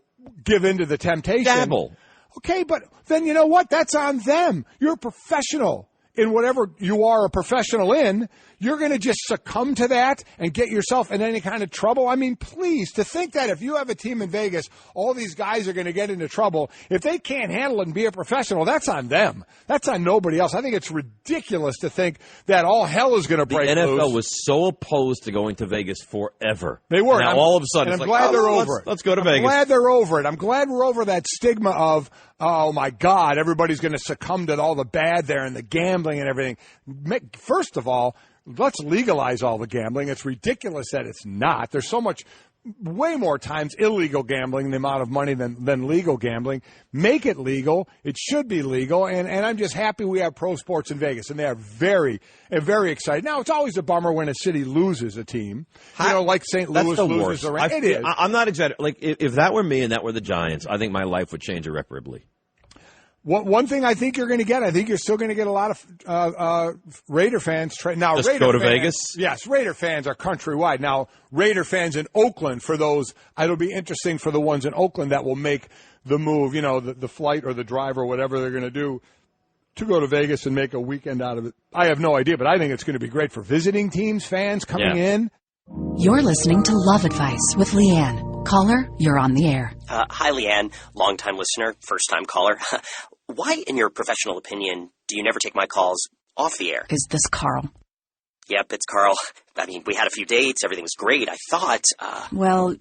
give in to the temptation. Dabble. Okay, but then you know what? That's on them. You're a professional. In whatever you are a professional in, you're going to just succumb to that and get yourself in any kind of trouble? I mean, please, to think that if you have a team in Vegas, all these guys are going to get into trouble. If they can't handle it and be a professional, that's on them. That's on nobody else. I think it's ridiculous to think that all hell is going to break loose. The NFL was so opposed to going to Vegas forever. They were. Now all of a sudden, I'm glad they're over it. Let's go to Vegas. I'm glad they're over it. I'm glad we're over that stigma of, oh, my God, everybody's going to succumb to all the bad there and the gambling and everything. First of all, let's legalize all the gambling. It's ridiculous that it's not. There's so much, way more times illegal gambling, the amount of money than legal gambling. Make it legal. It should be legal. And I'm just happy we have pro sports in Vegas. And they are very, very excited. Now, it's always a bummer when a city loses a team. Like St. Louis loses around. It is. I'm not exaggerating. Like, if that were me and that were the Giants, I think my life would change irreparably. One thing I think you're going to get, I think you're still going to get a lot of Raider fans. Now, just Raider go to fans, Vegas? Yes, Raider fans are countrywide. Now, Raider fans in Oakland, for those, it'll be interesting for the ones in Oakland that will make the move, the flight or the drive or whatever they're going to do to go to Vegas and make a weekend out of it. I have no idea, but I think it's going to be great for visiting teams, fans coming in. You're listening to Love Advice with Leanne. Caller, you're on the air. Hi, Leanne. Long-time listener, first-time caller. Why, in your professional opinion, do you never take my calls off the air? Is this Carl? Yep, it's Carl. I mean, we had a few dates. Everything was great. I thought, Well,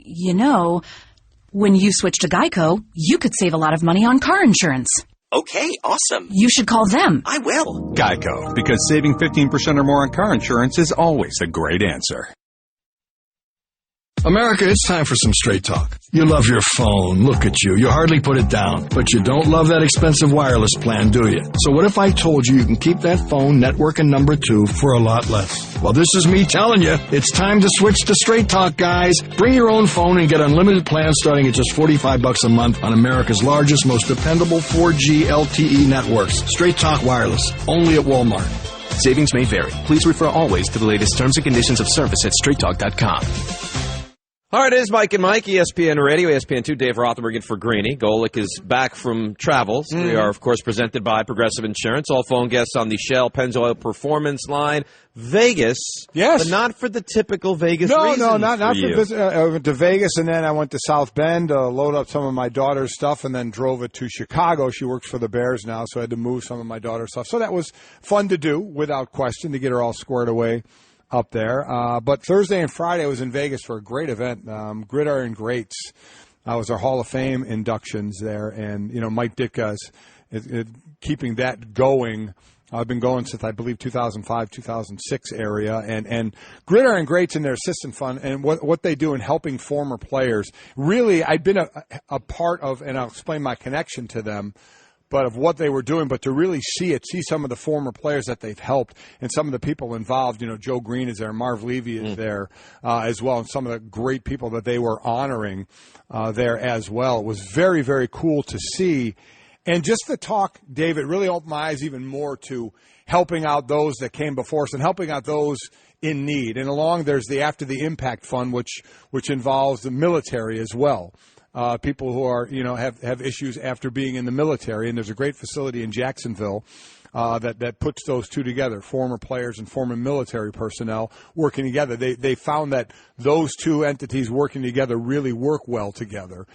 when you switch to Geico, you could save a lot of money on car insurance. Okay, awesome. You should call them. I will. Geico, because saving 15% or more on car insurance is always a great answer. America, it's time for some straight talk. You love your phone. Look at you. You hardly put it down. But you don't love that expensive wireless plan, do you? So what if I told you can keep that phone, network, and number 2 for a lot less? Well, this is me telling you. It's time to switch to Straight Talk, guys. Bring your own phone and get unlimited plans starting at just $45 a month on America's largest, most dependable 4G LTE networks. Straight Talk Wireless. Only at Walmart. Savings may vary. Please refer always to the latest terms and conditions of service at straighttalk.com. All right, it is Mike and Mike, ESPN Radio, ESPN2, Dave Rothenberg in for Greeny. Golic is back from travels. We are, of course, presented by Progressive Insurance. All phone guests on the Shell Pennzoil Performance Line. Vegas, yes, but not for the typical Vegas reasons. No, not for you. business. I went to Vegas, and then I went to South Bend to load up some of my daughter's stuff, and then drove it to Chicago. She works for the Bears now, so I had to move some of my daughter's stuff. So that was fun to do, without question, to get her all squared away up there. But Thursday and Friday I was in Vegas for a great event, Gridiron Greats. Was our Hall of Fame inductions there, and Mike Ditka's keeping that going. I've been going since, I believe, 2005, 2006 area, and Gridiron Greats in their assistant fund and what they do in helping former players. Really, I'd been a part of, and I'll explain my connection to them, but of what they were doing, but to really see some of the former players that they've helped and some of the people involved. Joe Green is there, Marv Levy is there as well, and some of the great people that they were honoring there as well. It was very, very cool to see. And just the talk, David, really opened my eyes even more to helping out those that came before us and helping out those in need. And along there's the After the Impact Fund, which involves the military as well. People who are, have issues after being in the military. And there's a great facility in Jacksonville that puts those two together, former players and former military personnel working together. They found that those two entities working together really work well together.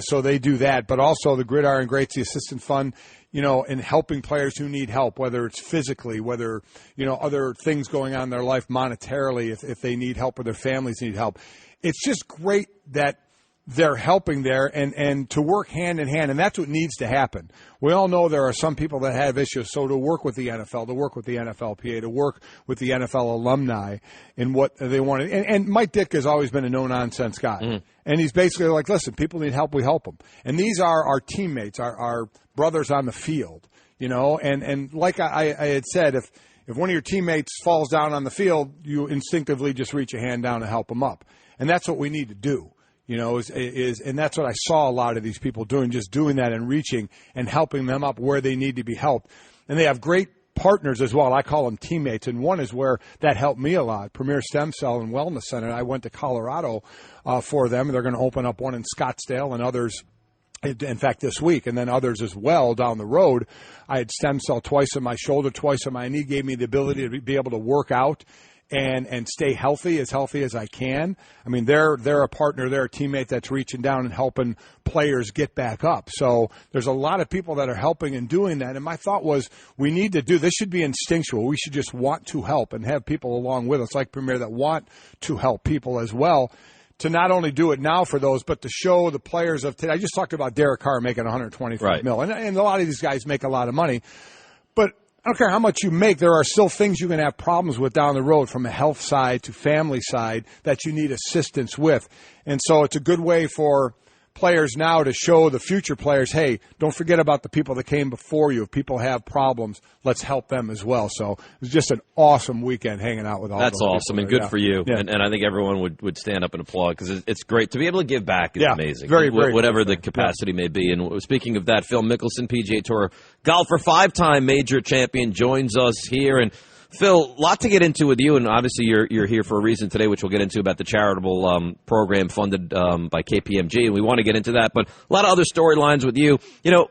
So they do that. But also the Gridiron Greats, the Assistant Fund, in helping players who need help, whether it's physically, whether, other things going on in their life monetarily, if they need help or their families need help. It's just great that they're helping there and to work hand in hand, and that's what needs to happen. We all know there are some people that have issues, so to work with the NFL, to work with the NFLPA, to work with the NFL alumni in what they want. And Mike Ditka has always been a no-nonsense guy. And he's basically like, listen, people need help, we help them. And these are our teammates, our brothers on the field, and like I had said, if one of your teammates falls down on the field, you instinctively just reach a hand down and help them up. And that's what we need to do. And that's what I saw a lot of these people doing, just doing that and reaching and helping them up where they need to be helped. And they have great partners as well. I call them teammates, and one is where that helped me a lot, Premier Stem Cell and Wellness Center. I went to Colorado for them. They're going to open up one in Scottsdale and others, in fact, this week, and then others as well down the road. I had stem cell twice in my shoulder, twice in my knee, gave me the ability to be able to work out and stay healthy as I can. I mean, they're a partner, they're a teammate that's reaching down and helping players get back up. So there's a lot of people that are helping and doing that. And my thought was, we need to do this. Should be instinctual. We should just want to help and have people along with us, like Premier, that want to help people as well. To not only do it now for those, but to show the players of today. I just talked about Derek Carr making $125 million, and a lot of these guys make a lot of money. But I don't care how much you make, there are still things you're going to have problems with down the road, from a health side to family side, that you need assistance with. And so it's a good way for players now to show the future players, hey, don't forget about the people that came before you. If people have problems, let's help them as well. So it was just an awesome weekend hanging out with all That's those awesome, and good for you. Yeah. And I think everyone would stand up and applaud, because it's great. To be able to give back is amazing. Very, very whatever the capacity may be. And speaking of that, Phil Mickelson, PGA Tour golfer, 5-time major champion, joins us here. And Phil, a lot to get into with you, and obviously you're here for a reason today, which we'll get into, about the charitable program funded by KPMG, and we want to get into that. But a lot of other storylines with you.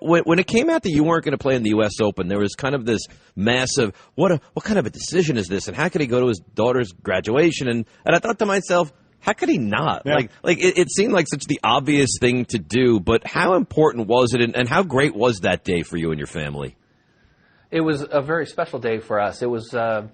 When it came out that you weren't going to play in the U.S. Open, there was kind of this massive, what kind of a decision is this, and how could he go to his daughter's graduation? And I thought to myself, how could he not? Yeah. Like it seemed like such the obvious thing to do, but how important was it, and how great was that day for you and your family? It was a very special day for us. It was kind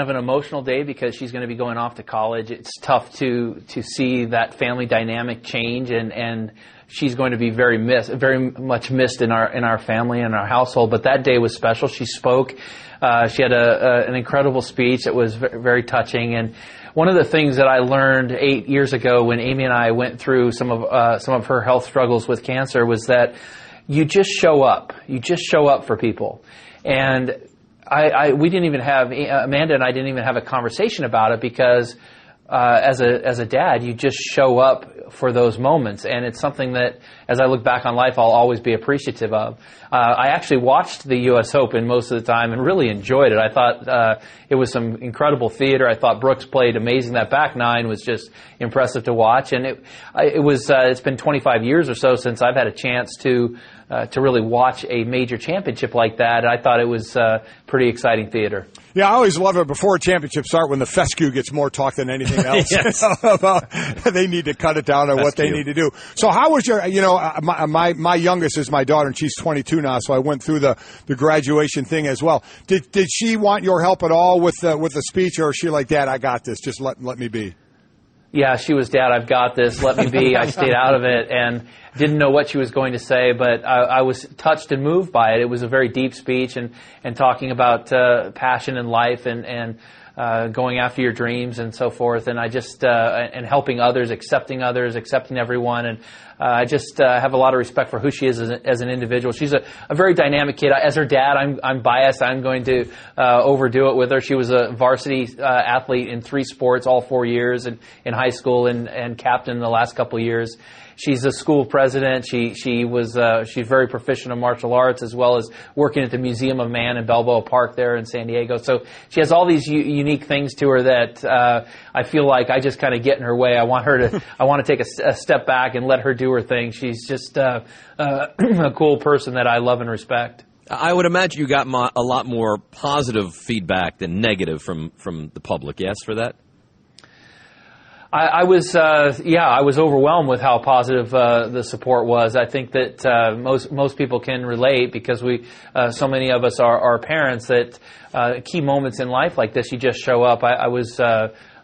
of an emotional day, because she's going to be going off to college. It's tough to see that family dynamic change, and she's going to be very much missed in our family and our household. But that day was special. She spoke. She had an incredible speech that was very touching. And one of the things that I learned 8 years ago, when Amy and I went through some of her health struggles with cancer, was that you just show up. You just show up for people. And we didn't even have, Amanda and I didn't even have a conversation about it, because as a dad, you just show up for those moments, and it's something that, as I look back on life, I'll always be appreciative of. I actually watched the U.S. Open most of the time and really enjoyed it. I thought it was some incredible theater. I thought Brooks played amazing. That back nine was just impressive to watch, and it's been 25 years or so since I've had a chance to really watch a major championship like that. I thought it was pretty exciting theater. Yeah, I always love it before championships start when the fescue gets more talk than anything else. Yes. About they need to cut it down or what they need to do. So how was your, my youngest is my daughter, and she's 22 now, so I went through the graduation thing as well. Did she want your help at all with the speech, or is she like, Dad, I got this, just let me be? Yeah, she was, Dad, I've got this, let me be. I stayed out of it and didn't know what she was going to say, but I was touched and moved by it. It was a very deep speech and talking about passion in life and going after your dreams and so forth. And I just, and helping others, accepting everyone. And I just have a lot of respect for who she is as an individual. She's a very dynamic kid. As her dad, I'm biased. I'm going to overdo it with her. She was a varsity athlete in 3 sports all 4 years in high school and captain the last couple of years. She's a school president. She's very proficient in martial arts, as well as working at the Museum of Man in Balboa Park there in San Diego. So she has all these unique things to her that I feel like I just kind of get in her way. I want to take a step back and let her do her thing. She's just a cool person that I love and respect. I would imagine you got a lot more positive feedback than negative from the public. Yes, for that? I was overwhelmed with how positive the support was. I think that most people can relate because so many of us are parents that key moments in life like this, you just show up. I was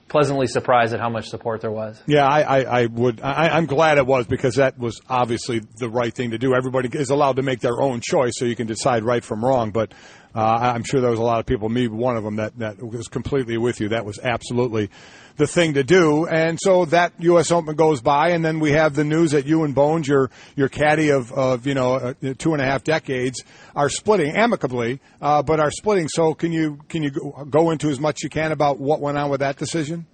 pleasantly surprised at how much support there was. Yeah, I'm glad it was, because that was obviously the right thing to do. Everybody is allowed to make their own choice, so you can decide right from wrong. But I'm sure there was a lot of people, me one of them, that was completely with you. That was absolutely the thing to do. And so that U.S. Open goes by, and then we have the news that you and Bones, your caddy of 2.5 decades, are splitting amicably, but are splitting. So can you go into as much as you can about what went on with that decision?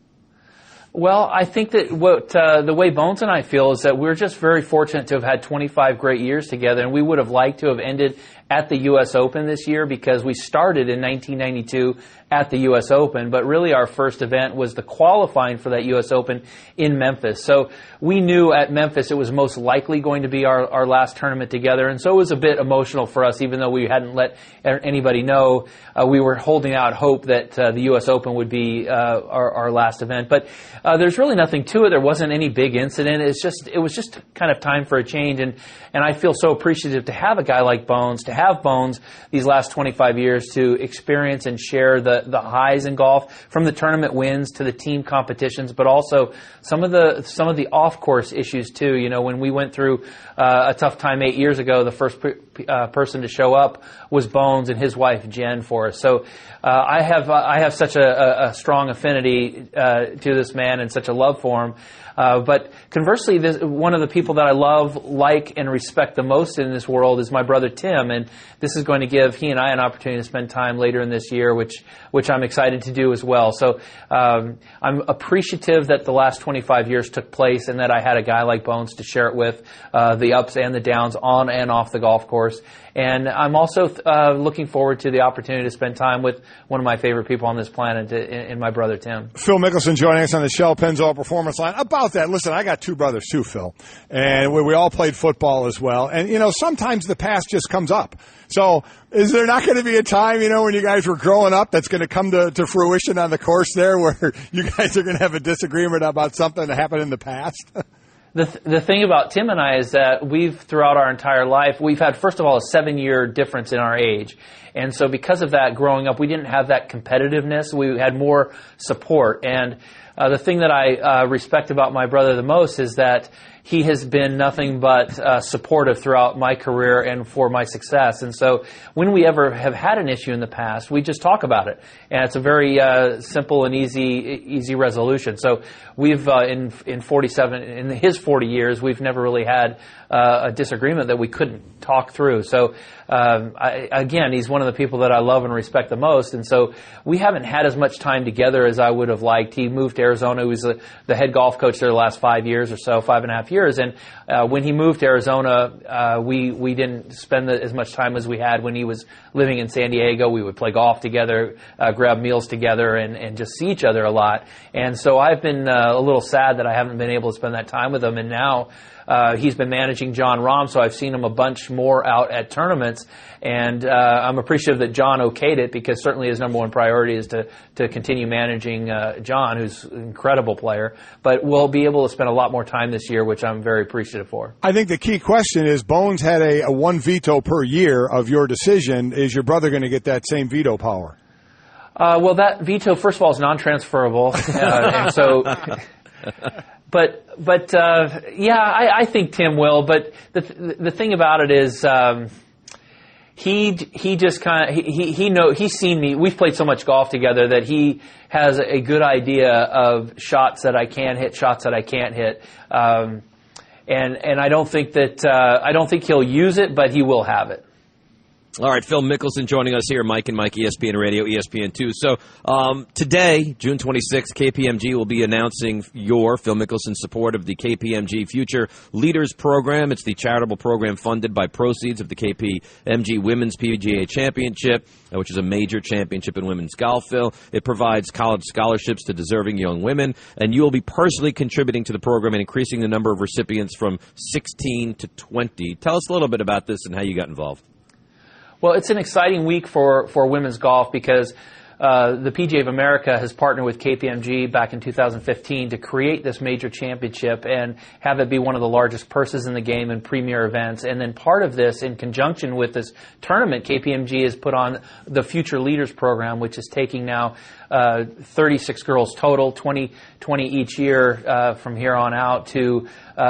Well, I think that the way Bones and I feel is that we're just very fortunate to have had 25 great years together, and we would have liked to have ended at the U.S. Open this year because we started in 1992 at the U.S. Open, but really our first event was the qualifying for that U.S. Open in Memphis. So we knew at Memphis it was most likely going to be our last tournament together, and so it was a bit emotional for us, even though we hadn't let anybody know. We were holding out hope that the U.S. Open would be our last event. But there's really nothing to it. There wasn't any big incident. It was just kind of time for a change, and I feel so appreciative to have a guy like Bones, to have Bones these last 25 years to experience and share the highs in golf, from the tournament wins to the team competitions, but also some of the off-course issues too. You know, when we went through a tough time 8 years ago, the first person to show up was Bones and his wife Jen for us. So I have such a strong affinity to this man and such a love for him. But conversely, one of the people that I love, like, and respect the most in this world is my brother Tim, and this is going to give he and I an opportunity to spend time later in this year, which I'm excited to do as well. So I'm appreciative that the last 25 years took place and that I had a guy like Bones to share it with, the ups and the downs on and off the golf course. And I'm also looking forward to the opportunity to spend time with one of my favorite people on this planet, in my brother Tim. Phil Mickelson joining us on the Shell Pennzoil Performance Line. About that, listen, I got 2 brothers too, Phil, and we all played football as well. And sometimes the past just comes up. So is there not going to be a time, when you guys were growing up, that's going to come to fruition on the course there, where you guys are going to have a disagreement about something that happened in the past? The thing about Tim and I is that throughout our entire life, we've had, first of all, a 7-year difference in our age. And so because of that, growing up, we didn't have that competitiveness. We had more support. And the thing that I respect about my brother the most is that he has been nothing but supportive throughout my career and for my success. And so when we ever have had an issue in the past, we just talk about it. And it's a very simple and easy resolution. So we've, in his 40 years, we've never really had a disagreement that we couldn't talk through. So again, he's one of the people that I love and respect the most. And so we haven't had as much time together as I would have liked. He moved to Arizona. He was the head golf coach there the last 5 years or so, 5.5 years. And when he moved to Arizona, we didn't spend as much time as we had when he was living in San Diego. We would play golf together, grab meals together, and just see each other a lot. And so I've been a little sad that I haven't been able to spend that time with him. And now he's been managing John Rahm, so I've seen him a bunch more out at tournaments. And I'm appreciative that John okayed it, because certainly his number one priority is to continue managing John, who's an incredible player. But we'll be able to spend a lot more time this year, which I'm very appreciative for. I think the key question is, Bones had a one veto per year of your decision. Is your brother going to get that same veto power? Well, that veto, first of all, is non-transferable. And so... But yeah, I think Tim will. But the thing about it is, he just kind of he's seen me. We've played so much golf together that he has a good idea of shots that I can hit, shots that I can't hit. And I don't think he'll use it, but he will have it. All right, Phil Mickelson joining us here, Mike and Mike, ESPN Radio, ESPN2. So today, June 26th, KPMG will be announcing Phil Mickelson's support of the KPMG Future Leaders Program. It's the charitable program funded by proceeds of the KPMG Women's PGA Championship, which is a major championship in women's golf, Phil. It provides college scholarships to deserving young women, and you will be personally contributing to the program and increasing the number of recipients from 16 to 20. Tell us a little bit about this and how you got involved. Well, it's an exciting week for women's golf, because the PGA of America has partnered with KPMG back in 2015 to create this major championship and have it be one of the largest purses in the game and premier events. And then part of this, in conjunction with this tournament, KPMG has put on the Future Leaders Program, which is taking now 36 girls total, 20 each year from here on out, to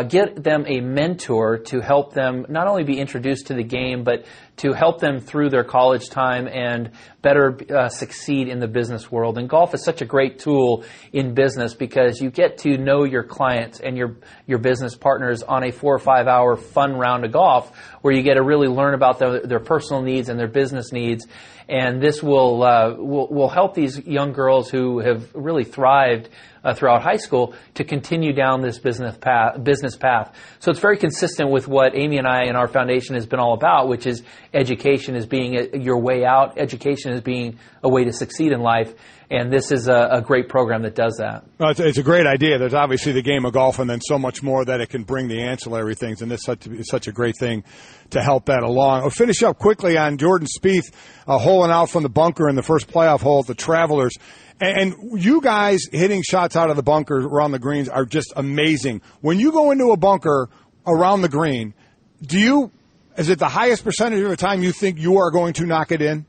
get them a mentor to help them not only be introduced to the game, but to help them through their college time and better succeed in the business world. And golf is such a great tool in business, because you get to know your clients and your business partners on a 4 or 5 hour fun round of golf, where you get to really learn about their personal needs and their business needs. And this will help these young girls who have really thrived throughout high school to continue down this business path. So it's very consistent with what Amy and I and our foundation has been all about, which is education as being your way out, education as being a way to succeed in life. And this is a great program that does that. Well, it's a great idea. There's obviously the game of golf, and then so much more that it can bring, the ancillary things, and this is such a great thing to help that along. I'll finish up quickly on Jordan Spieth holing out from the bunker in the first playoff hole at the Travelers. And you guys hitting shots out of the bunker around the greens are just amazing. When you go into a bunker around the green, is it the highest percentage of the time you think you are going to knock it in?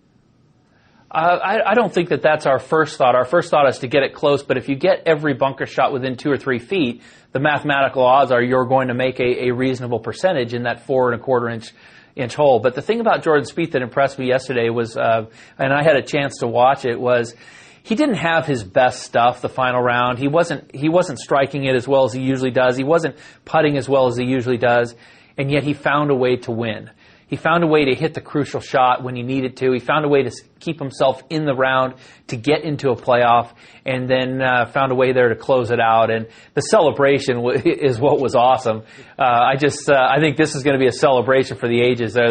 I don't think that that's our first thought. Our first thought is to get it close, but if you get every bunker shot within 2 or 3 feet, the mathematical odds are you're going to make a reasonable percentage in that 4 1/4 inch hole. But the thing about Jordan Spieth that impressed me yesterday was, and I had a chance to watch it, was he didn't have his best stuff the final round. He wasn't striking it as well as he usually does. He wasn't putting as well as he usually does, and yet he found a way to win. He found a way to hit the crucial shot when he needed to. He found a way to keep himself in the round to get into a playoff, and then found a way there to close it out. And the celebration is what was awesome. I think this is going to be a celebration for the ages there.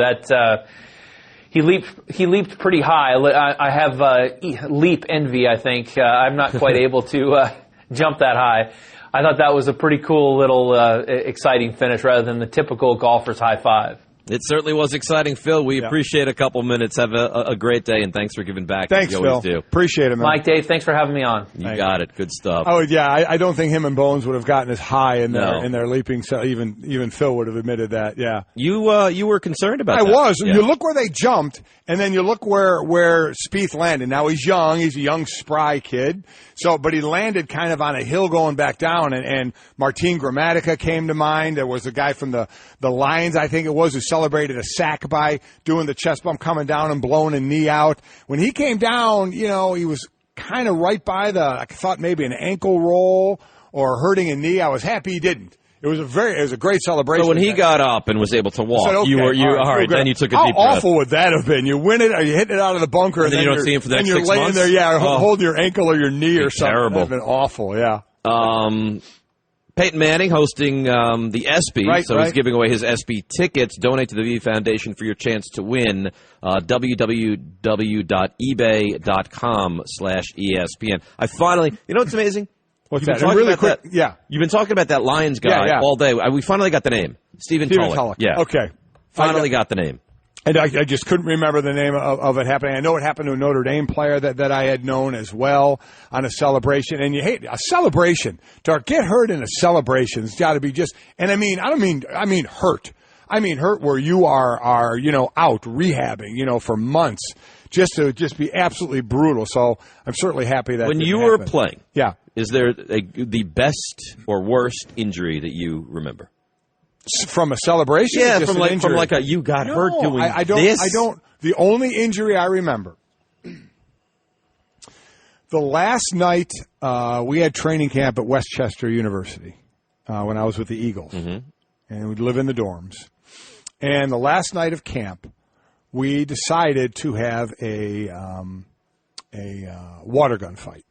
He leaped pretty high. I have leap envy, I think. I'm not quite able to jump that high. I thought that was a pretty cool little exciting finish rather than the typical golfer's high five. It certainly was exciting, Phil. We appreciate a couple minutes. Have a great day, and thanks for giving back. Thanks, Phil. Do. Appreciate it, man. Mike, Dave, thanks for having me on. You got it. Good stuff. Oh, yeah. I don't think him and Bones would have gotten as high in their leaping. So even Phil would have admitted that. Yeah. You were concerned about that. I was. Yeah. You look where they jumped, and then you look where Spieth landed. Now he's young. He's a young, spry kid. But he landed kind of on a hill going back down, and Martin Gramatica came to mind. There was a guy from the Lions, I think it was, who celebrated a sack by doing the chest bump coming down and blowing a knee out. When he came down, he was kind of right by I thought maybe an ankle roll or hurting a knee. I was happy he didn't. It was a great celebration. So when he got up and was able to walk, said, okay, all right, then you took a deep breath. How awful would that have been? You win it, or you hit it out of the bunker, and then you don't see him for the next 6 months? And you're laying there, holding your ankle or your knee or something. Terrible. That would have been awful, yeah. Peyton Manning hosting the ESPY, he's giving away his ESPY tickets. Donate to the V Foundation for your chance to win. www.ebay.com/ESPN. I finally, you know what's amazing? What's that? Really quick, You've been talking about that Lions guy all day. We finally got the name. Stephen Tulloch. Yeah. Okay. Finally got the name. And I just couldn't remember the name of it happening. I know it happened to a Notre Dame player that I had known as well on a celebration. And you hate a celebration. To get hurt in a celebration has got to be just, and I mean hurt. I mean hurt where you are out rehabbing, for months. Just to be absolutely brutal. So I'm certainly happy that when you were playing, is there the best or worst injury that you remember? From a celebration? Yeah, from like a you got hurt doing this? I don't. The only injury I remember, the last night we had training camp at Westchester University when I was with the Eagles. And we'd live in the dorms. And the last night of camp, we decided to have a water gun fight.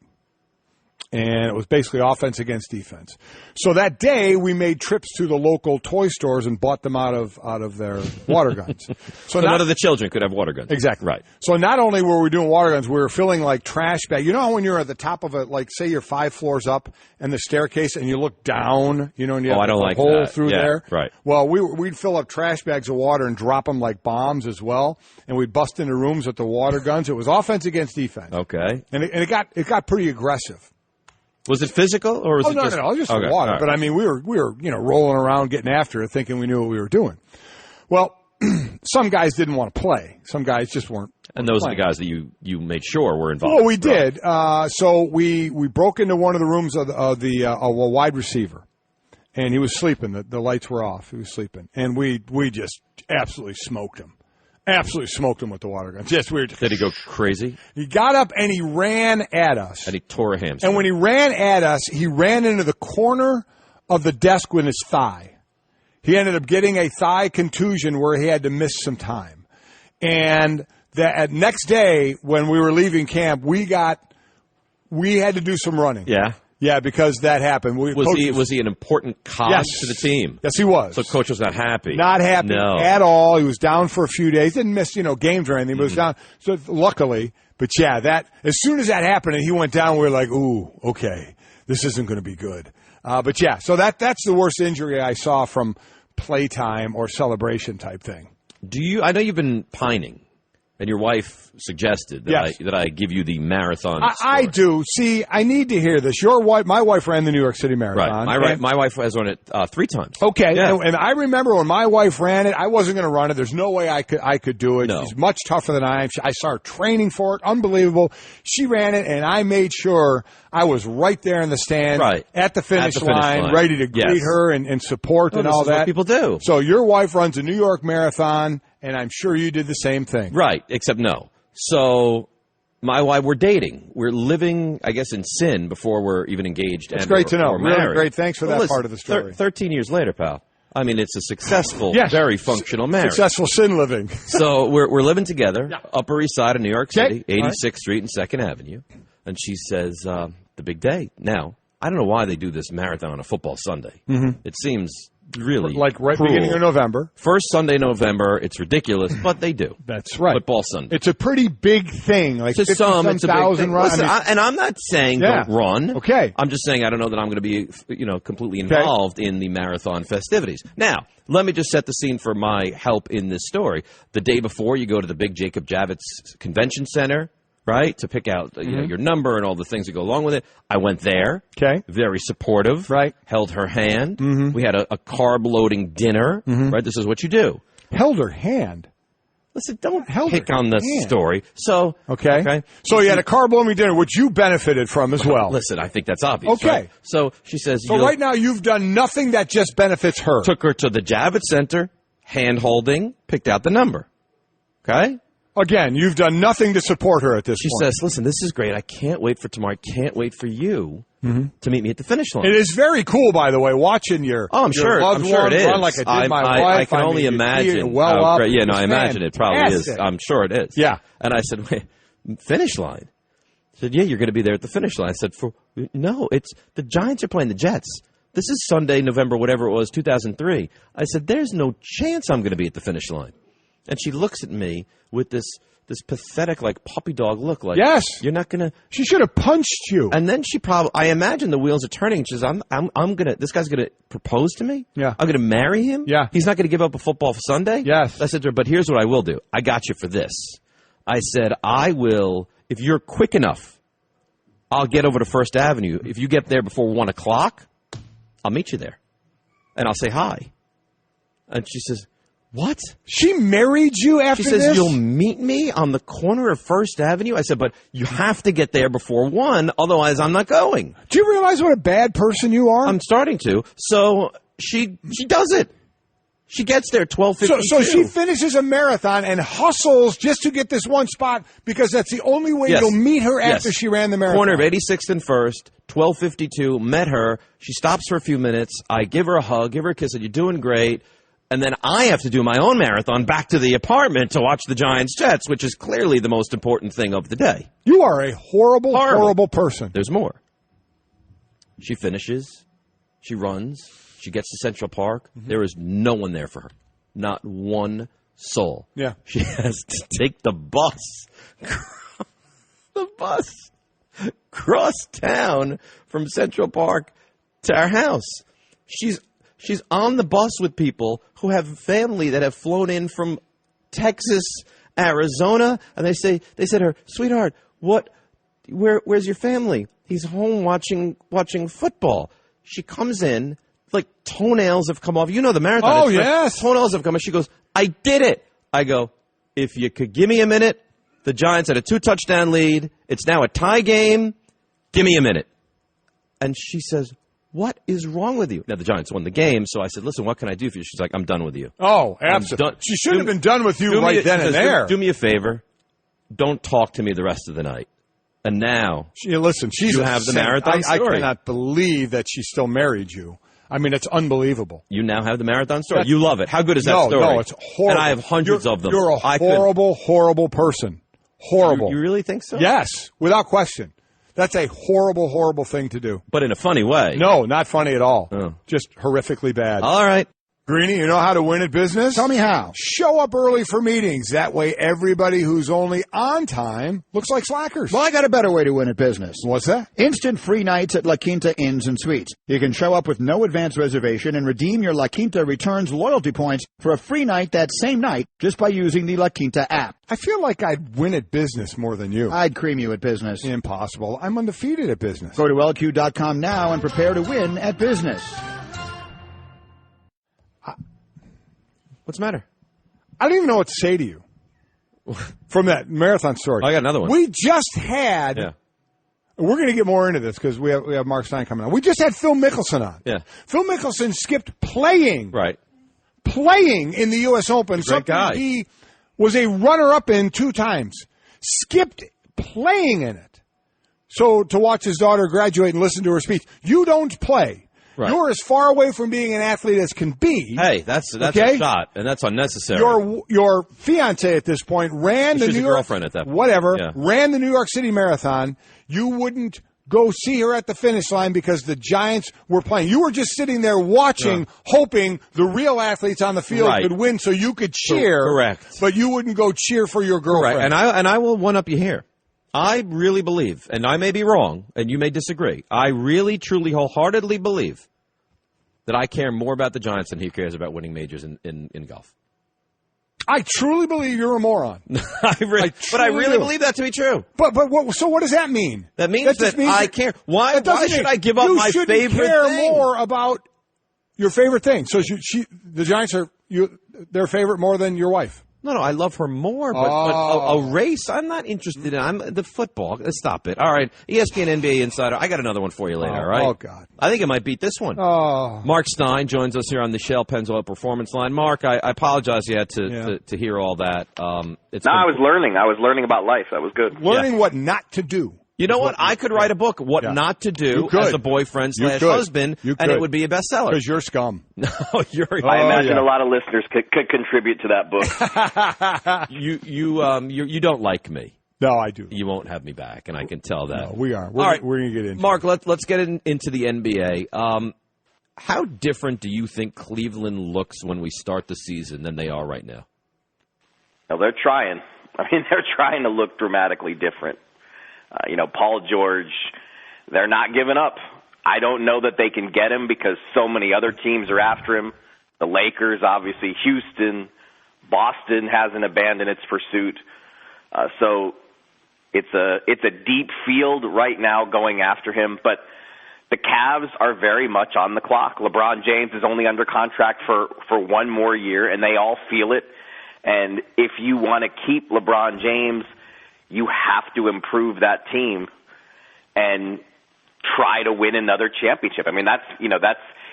And it was basically offense against defense. So that day, we made trips to the local toy stores and bought them out of their water guns. So none of the children could have water guns. Exactly. Right. So not only were we doing water guns, we were filling like trash bags. You know how when you're at the top of say you're 5 floors up and the staircase and you look down, and you have I don't a like hole that. through there? Right. Well, we'd fill up trash bags of water and drop them like bombs as well. And we'd bust into rooms with the water guns. It was offense against defense. Okay. And it got pretty aggressive. Was it physical or was it just... No, just water. Right. But I mean, we were rolling around getting after it thinking we knew what we were doing. Well, some guys didn't want to play. Some guys just weren't. And those are the guys that you made sure were involved. Well, we did. So we broke into one of the rooms of a wide receiver. And he was sleeping. The lights were off. He was sleeping. And we just absolutely smoked him. Absolutely smoked him with the water gun. Yes, weird. Did he go crazy? He got up and he ran at us. And he tore a hamstring. And when he ran at us, he ran into the corner of the desk with his thigh. He ended up getting a thigh contusion where he had to miss some time. And next day, when we were leaving camp, we had to do some running. Yeah. Yeah, because that happened. Was he an important cog to the team? Yes, he was. So coach was not happy. Not happy at all. He was down for a few days. Didn't miss, games or anything, but was down. So luckily, but that as soon as that happened and he went down, we were like, ooh, okay, this isn't going to be good. So that's the worst injury I saw from playtime or celebration type thing. I know you've been pining. And your wife suggested that I give you the marathon story. I do. See, I need to hear this. My wife ran the New York City Marathon. Right. My wife has run it 3 times. Okay. Yeah. And I remember when my wife ran it, I wasn't going to run it. There's no way I could do it. No. She's much tougher than I am. I saw her training for it. Unbelievable. She ran it, and I made sure I was right there in the stand at the finish line, ready to greet her and support and all that. What people do. So your wife runs a New York Marathon. And I'm sure you did the same thing. Right, except no. So my wife, we're dating. We're living, I guess, in sin before we're even engaged. It's great to know. Really great. Thanks for that part of the story. 13 years later, pal. I mean, it's a successful, very functional marriage. Successful sin living. So we're living together, Upper East Side of New York City, 86th Street and 2nd Avenue. And she says, the big day. Now, I don't know why they do this marathon on a football Sunday. Mm-hmm. It seems really like right cruel. Beginning of November. First Sunday in November. It's ridiculous, but they do. That's right. Football Sunday. It's a pretty big thing. Like to some, it's a big thing. Runs. Listen, and I'm not saying don't run. Okay. I'm just saying I don't know that I'm going to be, completely involved in the marathon festivities. Now, let me just set the scene for my help in this story. The day before, you go to the big Jacob Javits Convention Center. Right, to pick out your number and all the things that go along with it. I went there. Okay. Very supportive. Right. Held her hand. Mm-hmm. We had a carb-loading dinner. Mm-hmm. Right, this is what you do. Held her hand? Listen, don't pick on the story. So, okay. So you had a carb-loading dinner, which you benefited from as well. Listen, I think that's obvious. Okay. Right? So she says... So right now you've done nothing that just benefits her. Took her to the Javits Center, hand-holding, picked out the number. Okay? Again, you've done nothing to support her at this point. She says, listen, this is great. I can't wait for tomorrow. I can't wait for you to meet me at the finish line. It is very cool, by the way, watching your I'm sure it is. Run like I did my wife. I can only imagine. I imagine it probably is. I'm sure it is. Yeah. And I said, wait, finish line? She said, yeah, you're going to be there at the finish line. I said, no, it's the Giants are playing the Jets. This is Sunday, November, whatever it was, 2003. I said, there's no chance I'm going to be at the finish line. And she looks at me with this pathetic, like, puppy dog look. Like, yes. You're not going to. She should have punched you. And then I imagine the wheels are turning. She says, this guy's going to propose to me? Yeah. I'm going to marry him? Yeah. He's not going to give up a football for Sunday? Yes. I said to her, but here's what I will do. I got you for this. I said, I will, if you're quick enough, I'll get over to First Avenue. If you get there before 1 o'clock, I'll meet you there. And I'll say hi. And she says, what? She married you after this? She says, you'll meet me on the corner of First Avenue? I said, but you have to get there before 1, otherwise I'm not going. Do you realize what a bad person you are? I'm starting to. So she does it. She gets there 12:52. So she finishes a marathon and hustles just to get this one spot because that's the only way you'll meet her after she ran the marathon. Corner of 86th and 1st, 12:52, met her. She stops for a few minutes. I give her a hug, give her a kiss, said, you're doing great. And then I have to do my own marathon back to the apartment to watch the Giants-Jets, which is clearly the most important thing of the day. You are a horrible person. There's more. She finishes. She runs. She gets to Central Park. Mm-hmm. There is no one there for her. Not one soul. Yeah. She has to take the bus. Cross town from Central Park to our house. She's on the bus with people who have family that have flown in from Texas, Arizona, and they said to her, sweetheart, where's your family? He's home watching football. She comes in, like toenails have come off. You know the marathon. Oh, yes. Toenails have come off. She goes, I did it. I go, if you could give me a minute, the Giants had a 2-touchdown lead. It's now a tie game. Give me a minute. And she says, what is wrong with you? Now, the Giants won the game, so I said, listen, what can I do for you? She's like, I'm done with you. Oh, absolutely. She shouldn't have been done with you right then and there. Do me a favor. Don't talk to me the rest of the night. And now, you have the marathon story. I cannot believe that she still married you. I mean, it's unbelievable. You now have the marathon story. You love it. How good is that story? No, it's horrible. And I have hundreds of them. You're a horrible person. Horrible. You really think so? Yes, without question. That's a horrible thing to do. But in a funny way. No, not funny at all. Oh. Just horrifically bad. All right. Greenie, you know how to win at business? Tell me how. Show up early for meetings. That way everybody who's only on time looks like slackers. Well, I got a better way to win at business. What's that? Instant free nights at La Quinta Inns and Suites. You can show up with no advance reservation and redeem your La Quinta Returns loyalty points for a free night that same night just by using the La Quinta app. I feel like I'd win at business more than you. I'd cream you at business. Impossible. I'm undefeated at business. Go to LQ.com now and prepare to win at business. What's the matter? I don't even know what to say to you from that marathon story. I got another one. We just had, we're going to get more into this because we have Marc Stein coming on. We just had Phil Mickelson on. Yeah. Phil Mickelson skipped playing. Right. Playing in the U.S. Open. Great guy. He was a runner-up in 2 times. Skipped playing in it. So to watch his daughter graduate and listen to her speech, you don't play. Right. You're as far away from being an athlete as can be. Hey, that's a shot, and that's unnecessary. Your fiance at this point ran the New York girlfriend at that point. Ran the New York City Marathon. You wouldn't go see her at the finish line because the Giants were playing. You were just sitting there watching, hoping the real athletes on the field could win, so you could cheer. Correct, but you wouldn't go cheer for your girlfriend. Correct. And I will one up you here. I really believe, and I may be wrong, and you may disagree, I really, truly, wholeheartedly believe that I care more about the Giants than he cares about winning majors in golf. I truly believe you're a moron. But I really believe that to be true. But so what does that mean? That means that I care. Why should I give up my favorite thing? You shouldn't care more about your favorite thing. So the Giants are their favorite more than your wife. No, I love her more, but a race, I'm not interested in. I'm the football. Stop it. All right, ESPN NBA Insider. I got another one for you later, all right? Oh, God. I think it might beat this one. Marc Stein joins us here on the Shell Pennzoil Performance Line. Marc, I apologize you had to hear all that. I was learning. I was learning about life. That was good. Learning what not to do. You know what? I could write a book, What Not to Do as a boyfriend / husband, and it would be a bestseller. Because you're scum. No, I imagine a lot of listeners could contribute to that book. You don't like me. No, I do. You won't have me back, and I can tell that. No, we are. All right, we're going to get into Marc, let's get into the NBA. How different do you think Cleveland looks when we start the season than they are right now? Well, they're trying. I mean, they're trying to look dramatically different. Paul George, they're not giving up. I don't know that they can get him because so many other teams are after him. The Lakers, obviously, Houston, Boston hasn't abandoned its pursuit. So it's a deep field right now going after him. But the Cavs are very much on the clock. LeBron James is only under contract for one more year, and they all feel it. And if you want to keep LeBron James, you have to improve that team and try to win another championship. I mean, that's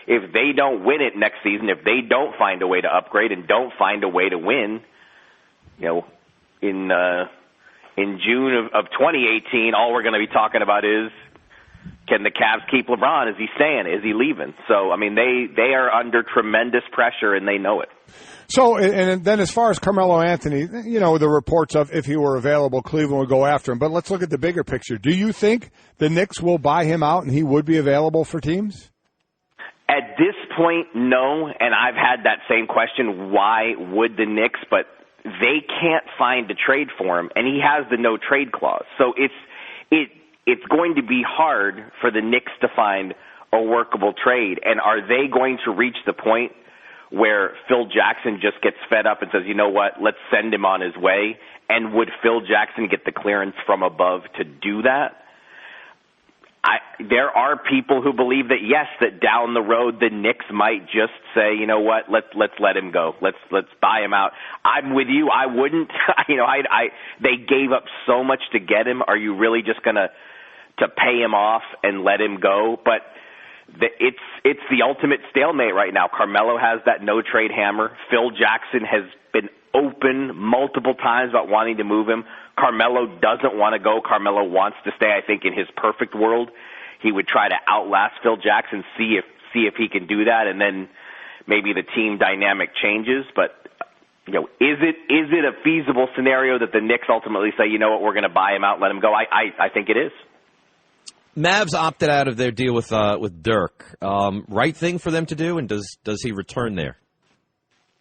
if they don't win it next season, if they don't find a way to upgrade and don't find a way to win, in June of 2018, all we're going to be talking about is, can the Cavs keep LeBron? Is he staying? Is he leaving? So, I mean, they are under tremendous pressure, and they know it. So, and then as far as Carmelo Anthony, the reports of if he were available, Cleveland would go after him. But let's look at the bigger picture. Do you think the Knicks will buy him out and he would be available for teams? At this point, no. And I've had that same question. Why would the Knicks? But they can't find a trade for him, and he has the no trade clause. So it's going to be hard for the Knicks to find a workable trade. And are they going to reach the point where Phil Jackson just gets fed up and says, you know what, let's send him on his way? And would Phil Jackson get the clearance from above to do that? There are people who believe that, yes, that down the road the Knicks might just say, you know what, let's let him go. Let's buy him out. I'm with you. I wouldn't. They gave up so much to get him. Are you really just going to pay him off and let him go? But it's the ultimate stalemate right now. Carmelo has that no-trade hammer. Phil Jackson has been open multiple times about wanting to move him. Carmelo doesn't want to go. Carmelo wants to stay. I think in his perfect world, he would try to outlast Phil Jackson, see if he can do that, and then maybe the team dynamic changes. But is it a feasible scenario that the Knicks ultimately say, you know what, we're going to buy him out, let him go? I think it is. Mavs opted out of their deal with Dirk. Right thing for them to do, and does he return there?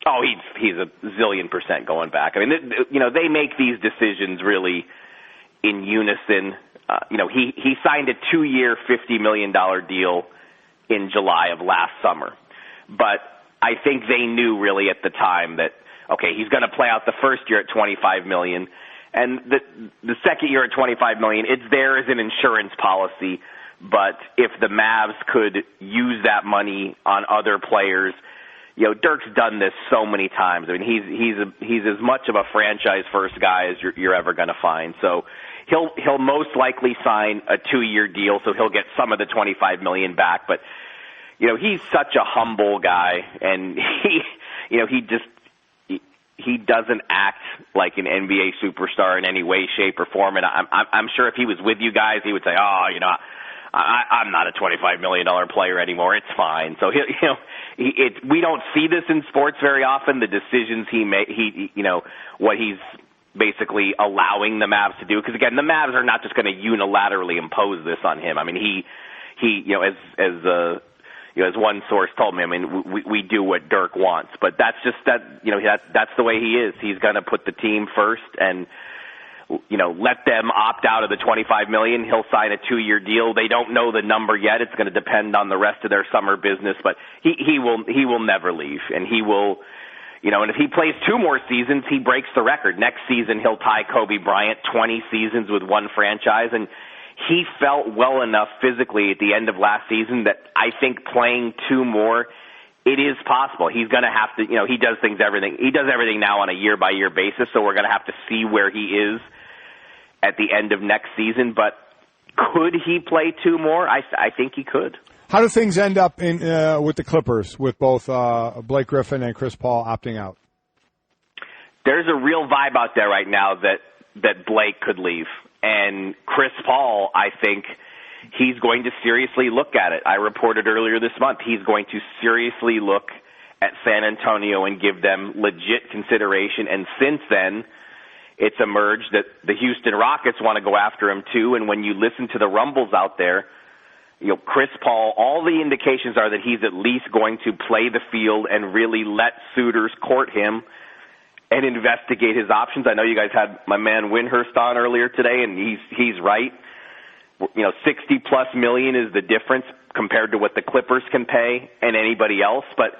Oh, he's a zillion% going back. I mean, they make these decisions really in unison. He signed a 2-year, $50 million deal in July of last summer. But I think they knew really at the time that, okay, he's going to play out the first year at $25 million. And the second year at $25 million, it's there as an insurance policy. But if the Mavs could use that money on other players, Dirk's done this so many times. I mean, he's as much of a franchise first guy as you're ever going to find. So he'll most likely sign a 2-year deal, so he'll get some of the $25 million back. But he's such a humble guy, and he doesn't act like an NBA superstar in any way, shape, or form. And I'm sure if he was with you guys, he would say, I'm not a $25 million player anymore. It's fine. So we don't see this in sports very often. The decisions what he's basically allowing the Mavs to do. Because again, the Mavs are not just going to unilaterally impose this on him. I mean, as one source told me, I mean, we do what Dirk wants, but that's the way he is. He's going to put the team first and, let them opt out of the $25 million. He'll sign a 2-year deal. They don't know the number yet. It's going to depend on the rest of their summer business, but he will never leave, and he will, and if he plays 2 more seasons, he breaks the record. Next season, he'll tie Kobe Bryant 20 seasons with one franchise, and he felt well enough physically at the end of last season that I think playing 2 more it is possible. He's going to have to, he does everything now on a year-by-year basis, so we're going to have to see where he is at the end of next season. But could he play 2 more? I think he could. How do things end up with the Clippers, with both Blake Griffin and Chris Paul opting out? There's a real vibe out there right now that Blake could leave. And Chris Paul, I think he's going to seriously look at it. I reported earlier this month he's going to seriously look at San Antonio and give them legit consideration. And since then, it's emerged that the Houston Rockets want to go after him too. And when you listen to the rumbles out there, Chris Paul, all the indications are that he's at least going to play the field and really let suitors court him and investigate his options. I know you guys had my man Windhurst on earlier today, and he's right. $60+ million is the difference compared to what the Clippers can pay and anybody else. But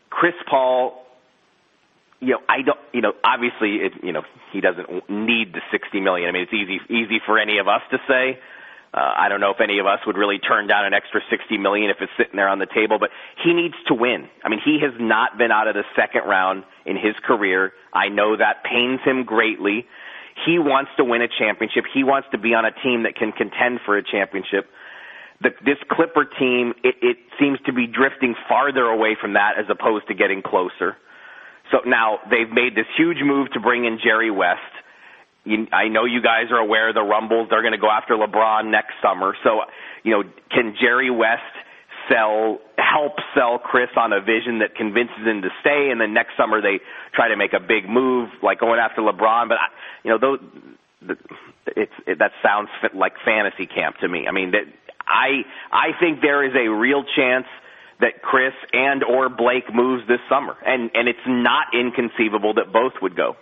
Chris Paul, obviously, he doesn't need the $60 million. I mean, it's easy for any of us to say. I don't know if any of us would really turn down an extra $60 million if it's sitting there on the table, but he needs to win. I mean, he has not been out of the second round in his career. I know that pains him greatly. He wants to win a championship. He wants to be on a team that can contend for a championship. This Clipper team, it seems to be drifting farther away from that as opposed to getting closer. So now they've made this huge move to bring in Jerry West. I know you guys are aware of the rumbles. They're going to go after LeBron next summer. So, can Jerry West help sell Chris on a vision that convinces him to stay, and then next summer they try to make a big move like going after LeBron? But that sounds like fantasy camp to me. I mean, I think there is a real chance that Chris and or Blake moves this summer, and it's not inconceivable that both would go.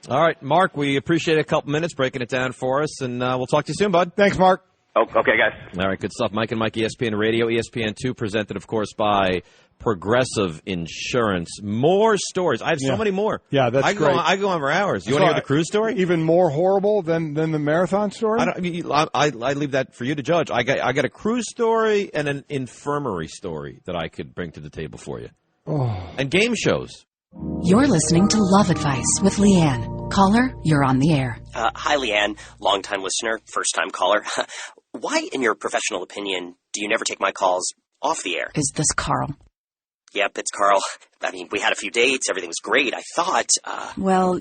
All right, Marc, we appreciate a couple minutes breaking it down for us, and we'll talk to you soon, bud. Thanks, Marc. Oh, okay, guys. All right, good stuff. Mike and Mike, ESPN Radio, ESPN2, presented, of course, by Progressive Insurance. More stories. I have so many more. Yeah, that's great. I go on for hours. You want to hear the cruise story? Even more horrible than the marathon story? I leave that for you to judge. I got a cruise story and an infirmary story that I could bring to the table for you. Oh. And game shows. You're listening to Love Advice with Leanne. Caller, you're on the air. Hi, Leanne. Long-time listener, first-time caller. Why, in your professional opinion, do you never take my calls off the air? Is this Carl? Yep, it's Carl. I mean, we had a few dates. Everything was great. I thought, Well,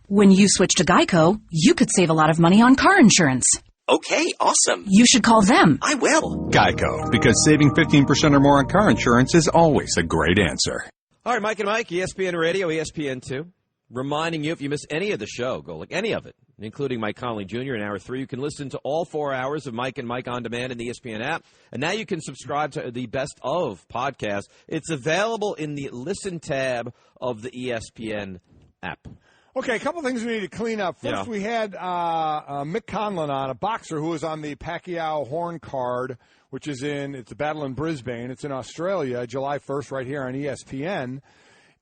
when you switch to Geico, you could save a lot of money on car insurance. Okay, awesome. You should call them. I will. Geico, because saving 15% or more on car insurance is always a great answer. All right, Mike and Mike, ESPN Radio, ESPN2. Reminding you, if you miss any of the show, Golic, any of it, including Mike Conley Jr. in Hour 3, you can listen to all 4 hours of Mike and Mike on demand in the ESPN app. And now you can subscribe to the Best of podcast. It's available in the Listen tab of the ESPN app. Okay, a couple things we need to clean up. First, we had Mike Conley on, a boxer who was on the Pacquiao Horn card, which is it's a battle in Brisbane. It's in Australia, July 1st, right here on ESPN.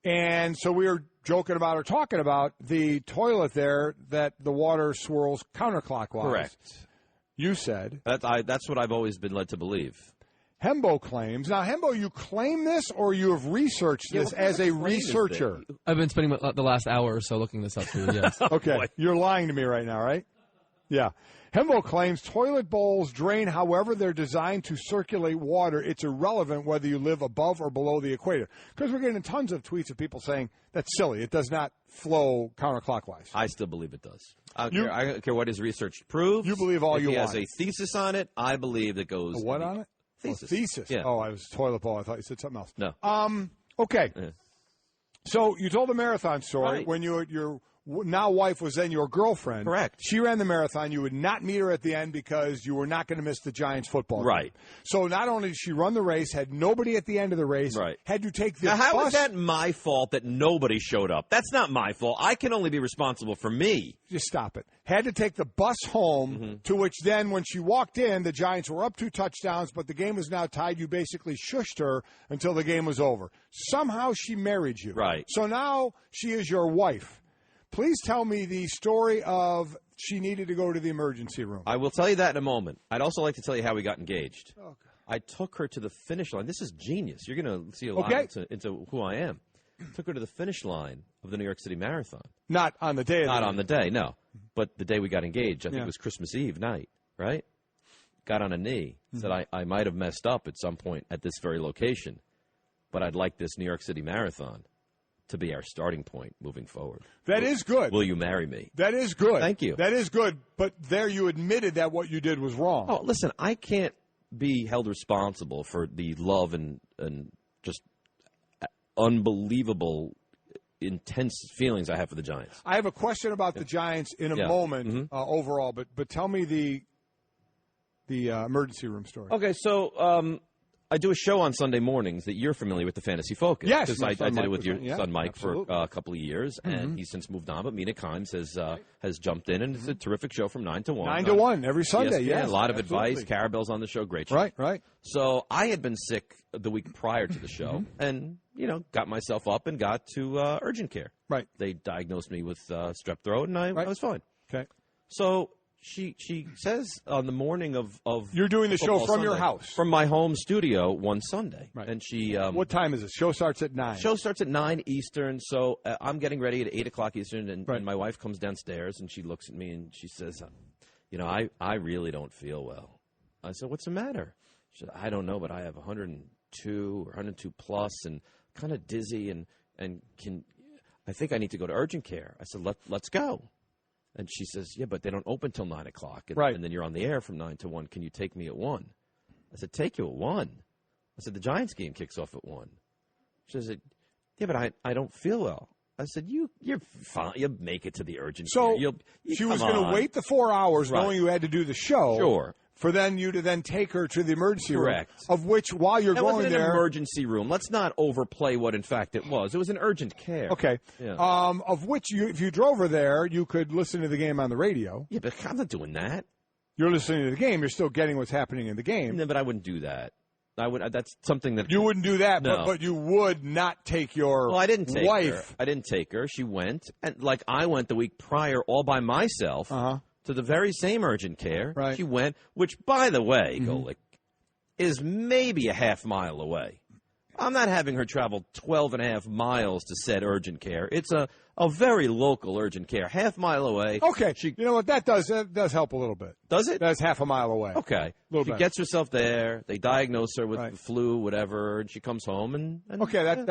And so we were talking about the toilet there that the water swirls counterclockwise. Correct. You said. That's what I've always been led to believe. Hembo claims. Now, Hembo, you claim this or you have researched this as a researcher? I've been spending the last hour or so looking this up for you, yes. Okay. You're lying to me right now, right? Yeah. Hembo claims toilet bowls drain however they're designed to circulate water. It's irrelevant whether you live above or below the equator. Because we're getting tons of tweets of people saying, that's silly. It does not flow counterclockwise. I still believe it does. I don't care what his research proves. You believe all you want. If he has a thesis on it, I believe it goes. A what on it? Thesis. Thesis. Yeah. Oh, I was toilet bowl. I thought you said something else. No. Okay. Yeah. So you told the marathon story when your now wife was then your girlfriend. Correct. She ran the marathon. You would not meet her at the end because you were not going to miss the Giants football game. Right. So not only did she run the race, had nobody at the end of the race, had to take the bus. Now, how is that my fault that nobody showed up? That's not my fault. I can only be responsible for me. Just stop it. Had to take the bus home, to which then when she walked in, the Giants were up 2 touchdowns, but the game was now tied. You basically shushed her until the game was over. Somehow she married you. Right. So now she is your wife. Please tell me the story of she needed to go to the emergency room. I will tell you that in a moment. I'd also like to tell you how we got engaged. Okay. I took her to the finish line. This is genius. You're going to see a lot into who I am. Took her to the finish line of the New York City Marathon. Not on the day. Not on the day, no. But the day we got engaged, I think it was Christmas Eve night, right? Got on a knee. Said I might have messed up at some point at this very location, but I'd like this New York City Marathon to be our starting point moving forward. That is good. Will you marry me? That is good. Thank you. That is good, but there you admitted that what you did was wrong. Oh, listen, I can't be held responsible for the love and just unbelievable, intense feelings I have for the Giants. I have a question about the Giants in a moment overall, but tell me the emergency room story. Okay, so I do a show on Sunday mornings that you're familiar with, the Fantasy Focus. Yes. Because I did it with your son Mike absolutely. for a couple of years, and he's since moved on. But Mina Kimes has jumped in, and it's a terrific show from 9 to 1. 9 to 1 every Sunday, yes. yes. A lot of advice. Carabelle's on the show. Great show. Right. So I had been sick the week prior to the show, and, got myself up and got to urgent care. Right. They diagnosed me with strep throat, and I was fine. Okay. So she says on the morning of you're doing the show from Sunday, your house, from my home studio one Sunday, right? And she what time is it? Show starts at 9. Show starts at 9 Eastern. So I'm getting ready at 8 o'clock Eastern, and my wife comes downstairs and she looks at me and she says, I really don't feel well. I said, what's the matter? She said, I don't know, but I have 102 or 102 plus and kind of dizzy and I think I need to go to urgent care. I said, let's go. And she says, yeah, but they don't open till 9 o'clock. And then you're on the air from 9 to 1. Can you take me at 1? I said, take you at 1? I said, the Giants game kicks off at 1. She said, yeah, but I don't feel well. I said, you're fine. You'll make it to the urgent care. So she was going to wait the 4 hours knowing you had to do the show. Sure. For you to then take her to the emergency room. Of which, while you're going wasn't there... an emergency room. Let's not overplay what, in fact, it was. It was an urgent care. Okay. Yeah. Of which, if you drove her there, you could listen to the game on the radio. Yeah, but I'm not doing that. You're listening to the game. You're still getting what's happening in the game. No, but I wouldn't do that. That's something that... You wouldn't do that, no. but you would not take your Well, I didn't take wife. her. I didn't take her. She went. And I went the week prior all by myself. To the very same urgent care. Right. She went, which, by the way, Golic, is maybe a half mile away. I'm not having her travel 12 and a half miles to said urgent care. It's a very local urgent care, half mile away. Okay. You know what? That does help a little bit. Does it? That's half a mile away. Okay. She gets herself there. They diagnose her with the flu, whatever, and she comes home. And okay,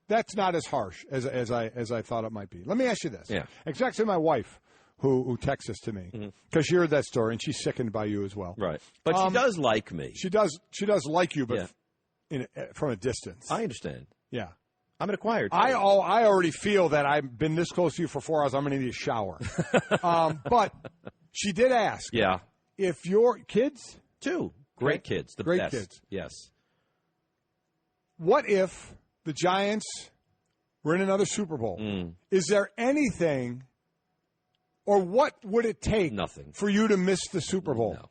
that's not as harsh as I thought it might be. Let me ask you this. Yeah. It's actually my wife who texts us to me because she heard that story and she's sickened by you as well. Right. But she does like me. She does like you, but from a distance. I understand. Yeah. I'm an acquired. I already feel that I've been this close to you for 4 hours. I'm going to need a shower. But she did ask. Yeah. If your kids? 2. Great kids. The Great best. kids. Yes. What if the Giants were in another Super Bowl? Is there anything, or what would it take for you to miss the Super Bowl? No.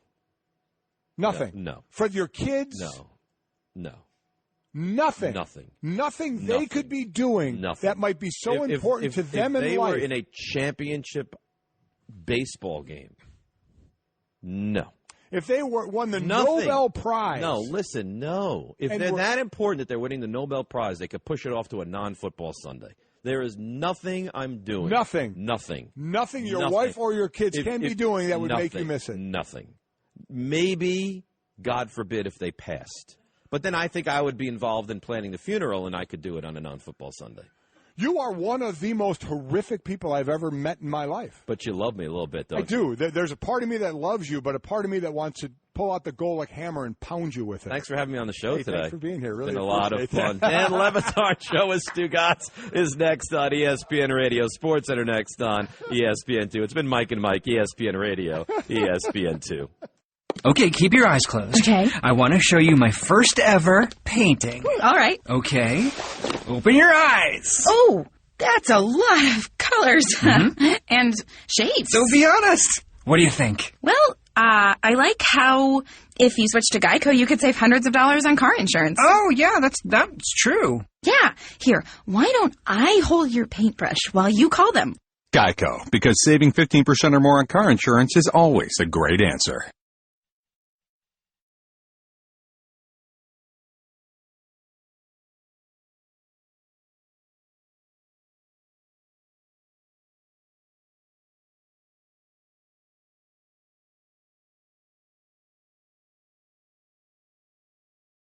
Nothing? No. For your kids? No. Nothing. Nothing. Nothing they could be doing that might be so important to them in life. If they were in a championship baseball game, no. If they won the Nobel Prize. No, listen, no. If they're that important that they're winning the Nobel Prize, they could push it off to a non-football Sunday. There is nothing I'm doing. Nothing. Nothing your wife or your kids can be doing that would make you miss it. Nothing. Maybe, God forbid, if they passed. But then I think I would be involved in planning the funeral, and I could do it on a non-football Sunday. You are one of the most horrific people I've ever met in my life. But you love me a little bit, don't you? I do. There's a part of me that loves you, but a part of me that wants to pull out the Golic hammer and pound you with it. Thanks for having me on the show today. Thanks for being here. Really it's been a lot of fun. That. Dan Levitar's show with Stugotz is next on ESPN Radio. Sports Center next on ESPN2. It's been Mike and Mike, ESPN Radio, ESPN2. Okay, keep your eyes closed. Okay. I want to show you my first ever painting. All right. Okay. Open your eyes. Oh, that's a lot of colors and shapes. So be honest. What do you think? Well, I like how if you switch to Geico, you could save hundreds of dollars on car insurance. Oh, yeah, that's true. Yeah. Here, why don't I hold your paintbrush while you call them? Geico, because saving 15% or more on car insurance is always a great answer.